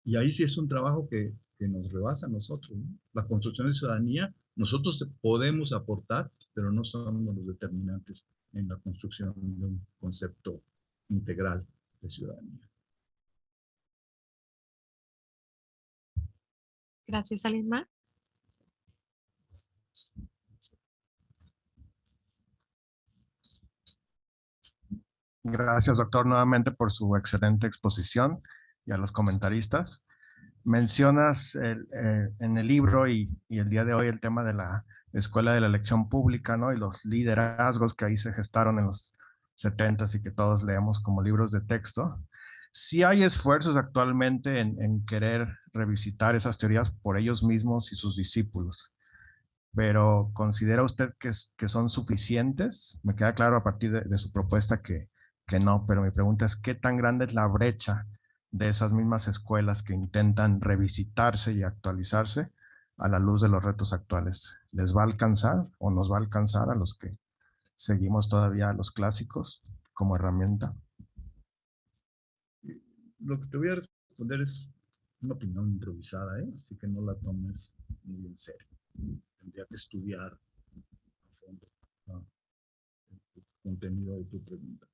Y ahí sí es un trabajo que nos rebasa a nosotros, ¿no? La construcción de ciudadanía, nosotros podemos aportar, pero no somos los determinantes en la construcción de un concepto integral de ciudadanía. Gracias, ¿alguien más? Gracias, doctor, nuevamente por su excelente exposición y a los comentaristas. Mencionas en el libro y el día de hoy el tema de la Escuela de la Elección Pública, ¿no? Y los liderazgos que ahí se gestaron en los 70s y que todos leemos como libros de texto. Sí hay esfuerzos actualmente en querer revisitar esas teorías por ellos mismos y sus discípulos. Pero ¿considera usted que son suficientes? Me queda claro a partir de su propuesta que no, pero mi pregunta es, ¿qué tan grande es la brecha de esas mismas escuelas que intentan revisitarse y actualizarse a la luz de los retos actuales? ¿Les va a alcanzar o nos va a alcanzar a los que seguimos todavía a los clásicos como herramienta? Lo que te voy a responder es una opinión improvisada, ¿eh? Así que no la tomes muy en serio. Tendría que estudiar a fondo, ¿no?, el contenido de tu pregunta.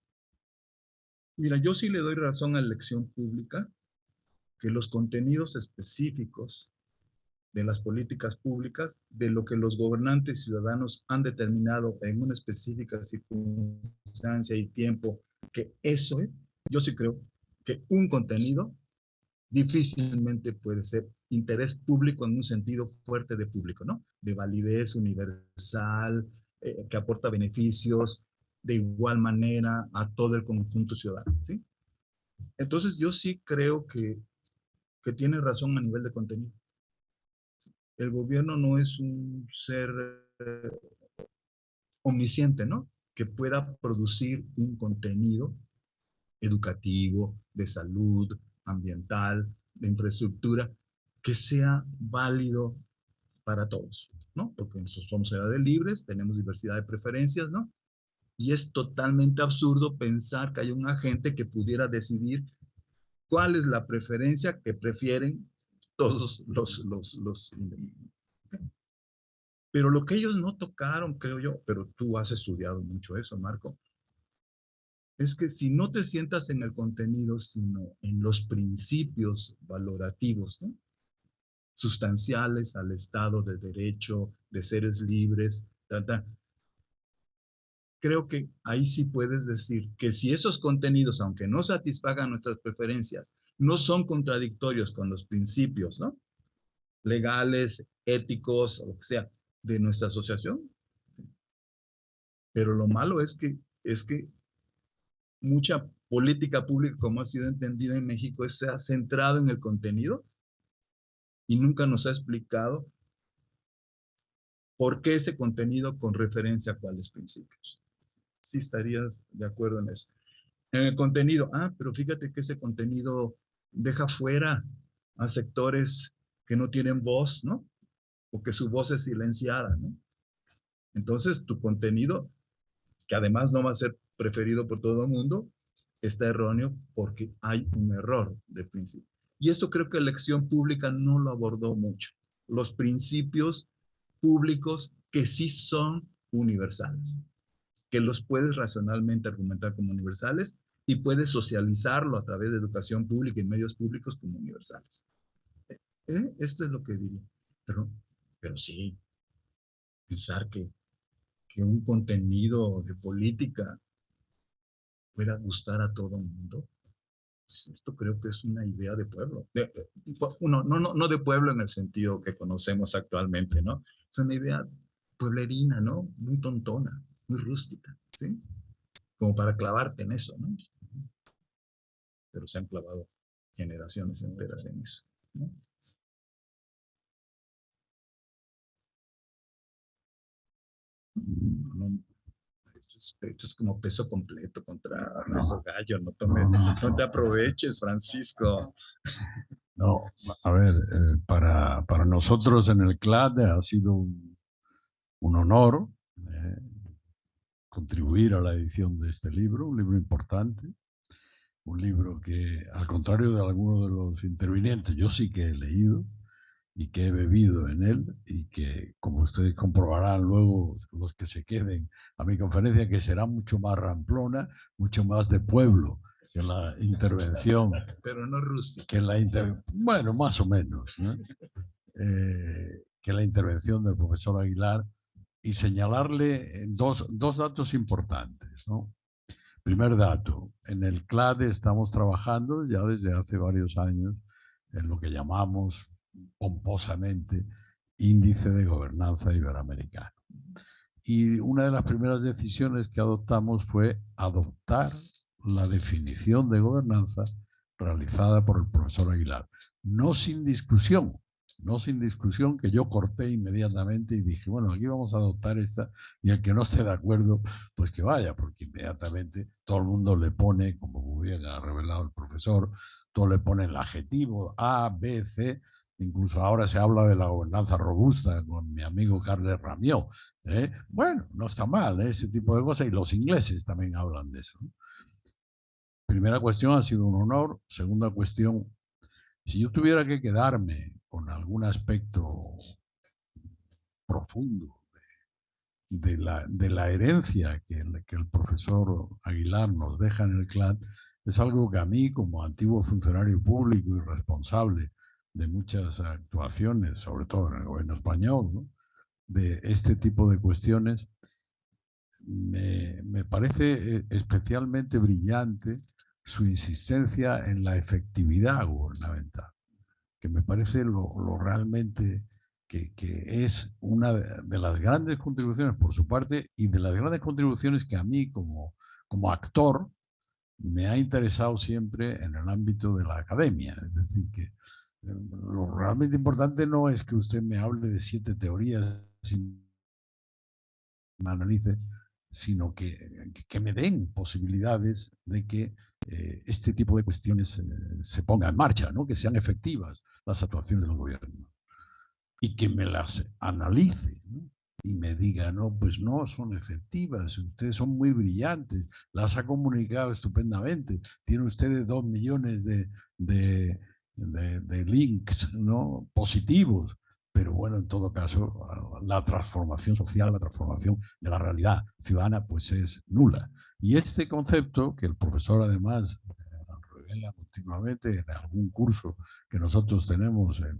Mira, yo sí le doy razón a la elección pública, que los contenidos específicos de las políticas públicas, de lo que los gobernantes ciudadanos han determinado en una específica circunstancia y tiempo, que eso es, yo sí creo que un contenido difícilmente puede ser interés público en un sentido fuerte de público, ¿no? De validez universal, que aporta beneficios de igual manera a todo el conjunto ciudadano, ¿sí? Entonces yo sí creo que tiene razón a nivel de contenido. El gobierno no es un ser omnisciente, ¿no? Que pueda producir un contenido educativo, de salud, ambiental, de infraestructura, que sea válido para todos, ¿no? Porque nosotros somos ciudades libres, tenemos diversidad de preferencias, ¿no? Y es totalmente absurdo pensar que hay un agente que pudiera decidir cuál es la preferencia que prefieren todos los Pero lo que ellos no tocaron, creo yo, pero tú has estudiado mucho eso, Marco, es que si no te sientas en el contenido, sino en los principios valorativos, ¿no? Sustanciales al Estado de Derecho, de seres libres, creo que ahí sí puedes decir que si esos contenidos, aunque no satisfagan nuestras preferencias, no son contradictorios con los principios, ¿no? Legales, éticos, o lo que sea, de nuestra asociación. Pero lo malo es que mucha política pública, como ha sido entendida en México, se ha centrado en el contenido y nunca nos ha explicado por qué ese contenido con referencia a cuáles principios. Sí estarías de acuerdo en eso. En el contenido, pero fíjate que ese contenido deja fuera a sectores que no tienen voz, ¿no? O que su voz es silenciada, ¿no? Entonces, tu contenido, que además no va a ser preferido por todo el mundo, está erróneo porque hay un error de principio. Y esto creo que la elección pública no lo abordó mucho. Los principios públicos que sí son universales, que los puedes racionalmente argumentar como universales y puedes socializarlo a través de educación pública y medios públicos como universales. Esto es lo que diría. Pero sí, pensar que un contenido de política pueda gustar a todo el mundo, pues esto creo que es una idea de pueblo. No de pueblo en el sentido que conocemos actualmente, ¿no? Es una idea pueblerina, ¿no? Muy tontona, muy rústica, ¿sí? Como para clavarte en eso, ¿no? Pero se han clavado generaciones enteras en eso, ¿no? Esto es como peso completo contra peso gallo. No te aproveches, Francisco. No, a ver, para nosotros en el CLAD ha sido un honor contribuir a la edición de este libro, un libro importante, un libro que, al contrario de algunos de los intervinientes, yo sí que he leído y que he bebido en él y que, como ustedes comprobarán luego, los que se queden a mi conferencia, que será mucho más ramplona, mucho más de pueblo que la intervención. Pero no rústica. Bueno, más o menos, ¿no? Que la intervención del profesor Aguilar, y señalarle dos datos importantes, ¿no? Primer dato, en el CLAD estamos trabajando ya desde hace varios años en lo que llamamos pomposamente Índice de Gobernanza Iberoamericano. Y una de las primeras decisiones que adoptamos fue adoptar la definición de gobernanza realizada por el profesor Aguilar. No sin discusión, que yo corté inmediatamente y dije, bueno, aquí vamos a adoptar esta, y el que no esté de acuerdo, pues que vaya, porque inmediatamente todo el mundo le pone, como muy bien ha revelado el profesor, todo le pone el adjetivo A, B, C, incluso ahora se habla de la gobernanza robusta con mi amigo Carles Ramió. Bueno, no está mal, ese tipo de cosas, y los ingleses también hablan de eso, ¿no? Primera cuestión, ha sido un honor. Segunda cuestión, si yo tuviera que quedarme con algún aspecto profundo de la herencia que el profesor Aguilar nos deja en el CLAD es algo que a mí, como antiguo funcionario público y responsable de muchas actuaciones, sobre todo en el gobierno español, ¿no?, de este tipo de cuestiones, me parece especialmente brillante su insistencia en la efectividad gubernamental, que me parece lo realmente que es una de las grandes contribuciones por su parte y de las grandes contribuciones que a mí como actor me ha interesado siempre en el ámbito de la academia. Es decir, que lo realmente importante no es que usted me hable de 7 teorías y me analice, sino que me den posibilidades de que este tipo de cuestiones se pongan en marcha, ¿no?, que sean efectivas las actuaciones del gobierno y que me las analice, ¿no?, y me diga, no, pues no son efectivas, ustedes son muy brillantes, las ha comunicado estupendamente, tiene ustedes 2 millones de links, ¿no?, positivos, pero bueno, en todo caso, la transformación social, la transformación de la realidad ciudadana, pues es nula. Y este concepto, que el profesor además revela continuamente en algún curso que nosotros tenemos en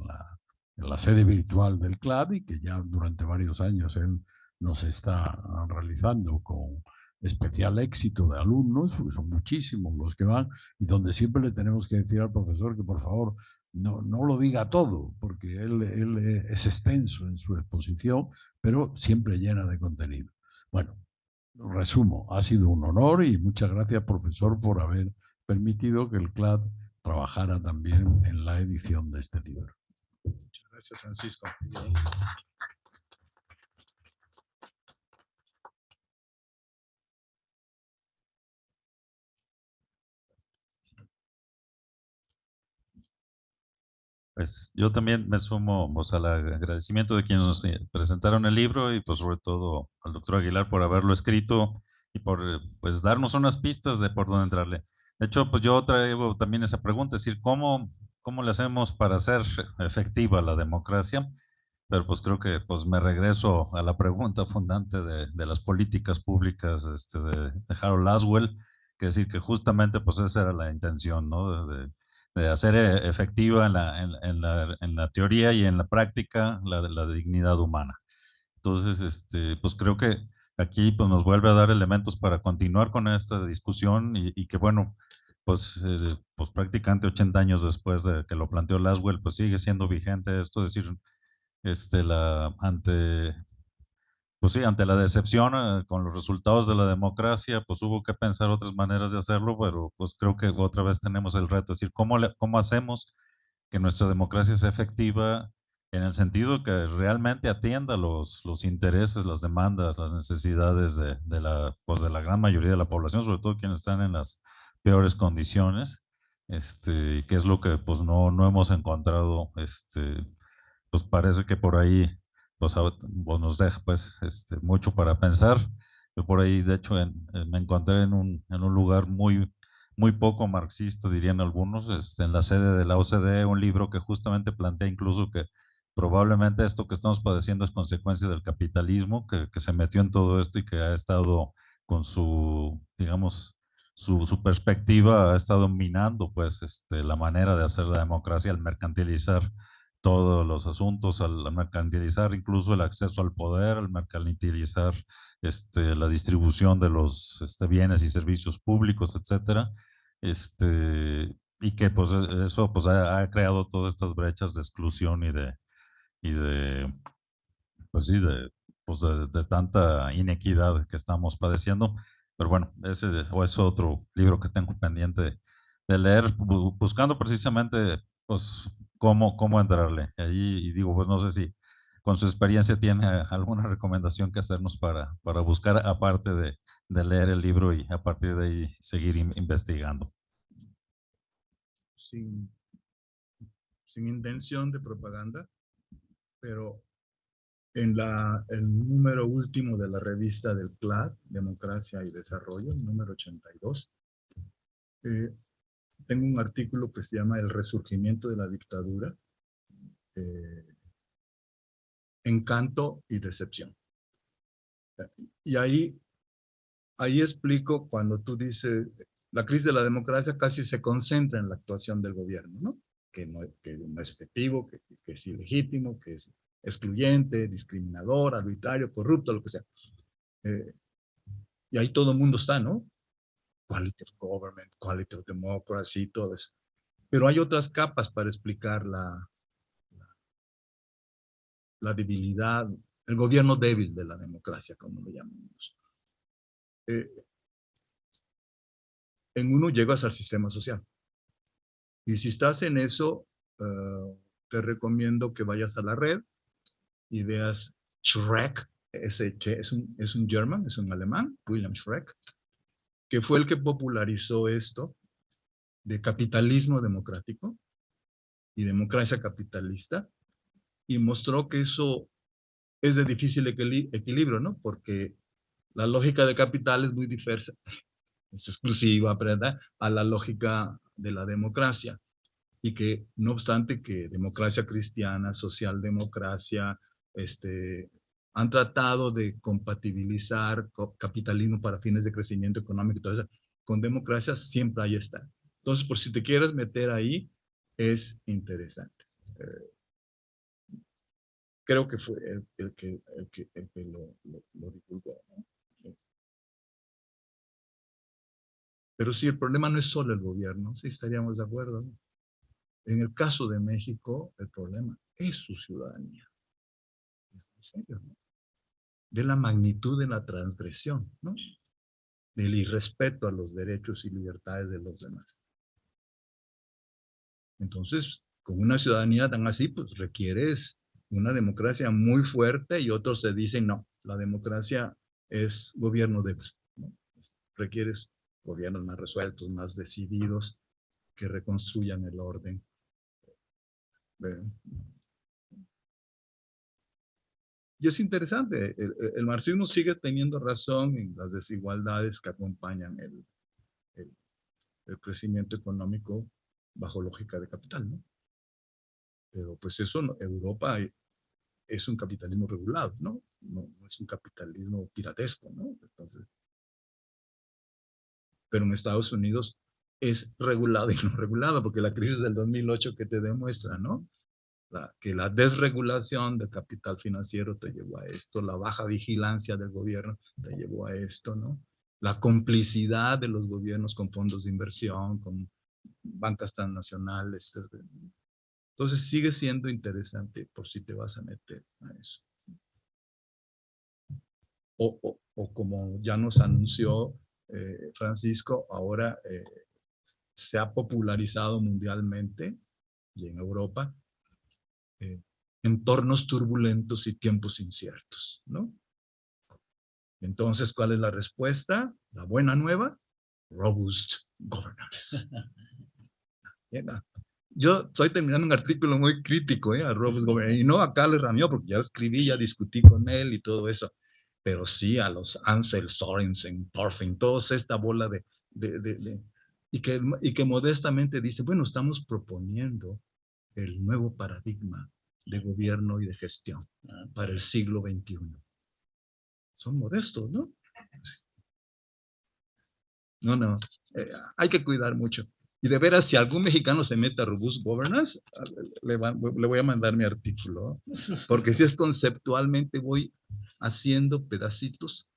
la sede virtual del CLAD y que ya durante varios años él nos está realizando con especial éxito de alumnos, porque son muchísimos los que van, y donde siempre le tenemos que decir al profesor que por favor no lo diga todo, porque él es extenso en su exposición, pero siempre llena de contenido. Bueno, resumo, ha sido un honor y muchas gracias, profesor, por haber permitido que el CLAD trabajara también en la edición de este libro. Muchas gracias, Francisco. Pues yo también me sumo, pues, al agradecimiento de quienes nos presentaron el libro y pues sobre todo al doctor Aguilar por haberlo escrito y por pues darnos unas pistas de por dónde entrarle. De hecho, pues yo traigo también esa pregunta, es decir, ¿cómo le hacemos para hacer efectiva la democracia? Pero pues creo que pues me regreso a la pregunta fundante de las políticas públicas de Harold Laswell, que decir que justamente pues esa era la intención, ¿no?, de hacer efectiva en la teoría y en la práctica la dignidad humana. Entonces, pues creo que aquí pues nos vuelve a dar elementos para continuar con esta discusión y que bueno, pues prácticamente 80 años después de que lo planteó Laswell, pues sigue siendo vigente esto, es decir, pues sí, ante la decepción con los resultados de la democracia, pues hubo que pensar otras maneras de hacerlo, pero pues creo que otra vez tenemos el reto, es decir, ¿cómo hacemos que nuestra democracia sea efectiva en el sentido que realmente atienda los intereses, las demandas, las necesidades de la gran mayoría de la población, sobre todo quienes están en las peores condiciones, que es lo que pues no hemos encontrado, pues parece que por ahí pues nos deja pues mucho para pensar. Yo por ahí, de hecho, me encontré en un lugar muy poco marxista, dirían algunos, en la sede de la OCDE, un libro que justamente plantea incluso que probablemente esto que estamos padeciendo es consecuencia del capitalismo, que se metió en todo esto y que ha estado con su, digamos, su perspectiva, ha estado minando pues la manera de hacer la democracia al mercantilizar todos los asuntos, al mercantilizar incluso el acceso al poder, al mercantilizar la distribución de los bienes y servicios públicos, etcétera, y que pues eso pues ha creado todas estas brechas de exclusión y de pues sí, de tanta inequidad que estamos padeciendo. Pero bueno, ese es otro libro que tengo pendiente de leer, buscando precisamente pues cómo entrarle. Y digo, pues no sé si con su experiencia tiene alguna recomendación que hacernos para buscar, aparte de leer el libro y a partir de ahí seguir investigando. Sin intención de propaganda, pero en el número último de la revista del CLAD, Democracia y Desarrollo, el número 82, tengo un artículo que se llama El resurgimiento de la dictadura, encanto y decepción. Y ahí explico cuando tú dices, la crisis de la democracia casi se concentra en la actuación del gobierno, ¿no? Que no es efectivo, que es ilegítimo, que es excluyente, discriminador, arbitrario, corrupto, lo que sea. Y ahí todo el mundo está, ¿no? Quality of government, quality of democracy, todo eso. Pero hay otras capas para explicar la debilidad, el gobierno débil de la democracia, como lo llamamos. En uno llegas al sistema social. Y si estás en eso, te recomiendo que vayas a la red y veas Schreck, es un German, es un alemán, William Schreck, que fue el que popularizó esto de capitalismo democrático y democracia capitalista, y mostró que eso es de difícil equilibrio, ¿no? Porque la lógica del capital es muy diversa, es exclusiva, ¿verdad?, a la lógica de la democracia, y que no obstante que democracia cristiana, socialdemocracia, han tratado de compatibilizar capitalismo para fines de crecimiento económico y todo eso, con democracia siempre ahí está. Entonces, por si te quieres meter ahí, es interesante. Creo que fue el que lo divulgó, ¿no? Pero sí, el problema no es solo el gobierno, sí estaríamos de acuerdo, ¿no? En el caso de México, el problema es su ciudadanía. Es muy serio, ¿no? De la magnitud de la transgresión, ¿no? Del irrespeto a los derechos y libertades de los demás. Entonces, con una ciudadanía tan así, pues requieres una democracia muy fuerte, y otros se dicen, no, la democracia es gobierno débil, ¿no? Requieres gobiernos más resueltos, más decididos, que reconstruyan el orden. Y es interesante, el marxismo sigue teniendo razón en las desigualdades que acompañan el crecimiento económico bajo lógica de capital, ¿no? Pero pues eso, Europa es un capitalismo regulado, ¿no? No es un capitalismo piratesco, ¿no? Entonces, pero en Estados Unidos es regulado y no regulado, porque la crisis del 2008 que te demuestra, ¿no? Que la desregulación del capital financiero te llevó a esto, la baja vigilancia del gobierno te llevó a esto, ¿no? La complicidad de los gobiernos con fondos de inversión, con bancas transnacionales. Entonces sigue siendo interesante por si te vas a meter a eso. O como ya nos anunció Francisco, ahora se ha popularizado mundialmente y en Europa entornos turbulentos y tiempos inciertos, ¿no? Entonces, ¿cuál es la respuesta? La buena nueva, robust governance. Yo estoy terminando un artículo muy crítico a robust governance, y no a Carles Ramió, porque ya escribí, ya discutí con él y todo eso, pero sí a los Ansel, Sorensen, Thorfinn, todos esta bola y que modestamente dice, bueno, estamos proponiendo el nuevo paradigma de gobierno y de gestión para el siglo XXI. Son modestos, ¿no? No, hay que cuidar mucho. Y de veras, si algún mexicano se mete a Robust Governance, le voy a mandar mi artículo, porque si es conceptualmente, voy haciendo pedacitos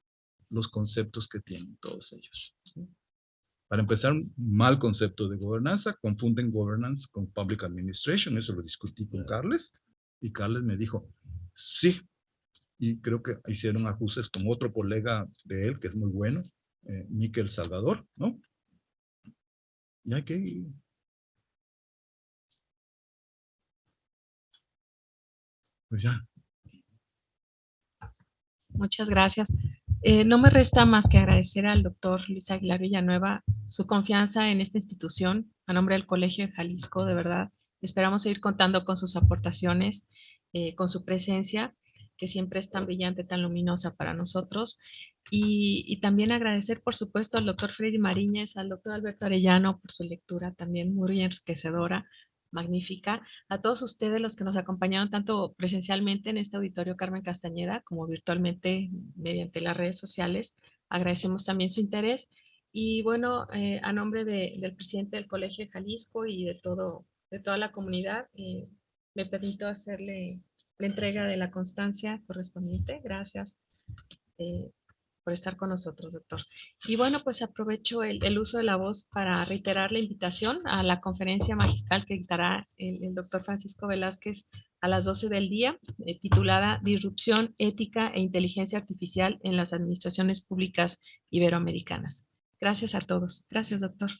los conceptos que tienen todos ellos. Para empezar, un mal concepto de gobernanza, confunden governance con public administration, eso lo discutí con Carles, y Carles me dijo, sí, y creo que hicieron ajustes con otro colega de él, que es muy bueno, Miquel Salvador, ¿no? Y hay que... Pues ya. Muchas gracias. No me resta más que agradecer al doctor Luis Aguilar Villanueva su confianza en esta institución a nombre del Colegio de Jalisco, de verdad. Esperamos seguir contando con sus aportaciones, con su presencia, que siempre es tan brillante, tan luminosa para nosotros. Y también agradecer, por supuesto, al doctor Freddy Mariñez, al doctor Alberto Arellano por su lectura también muy enriquecedora. magnífica. A todos ustedes los que nos acompañaron tanto presencialmente en este auditorio Carmen Castañeda como virtualmente mediante las redes sociales, agradecemos también su interés. Y bueno, a nombre del presidente del Colegio de Jalisco y de toda la comunidad, me permito hacerle la entrega de la constancia correspondiente. Gracias por estar con nosotros, doctor. Y bueno, pues aprovecho el uso de la voz para reiterar la invitación a la conferencia magistral que dictará el doctor Francisco Velázquez a las 12 del día, titulada Disrupción, Ética e Inteligencia Artificial en las Administraciones Públicas Iberoamericanas. Gracias a todos. Gracias, doctor.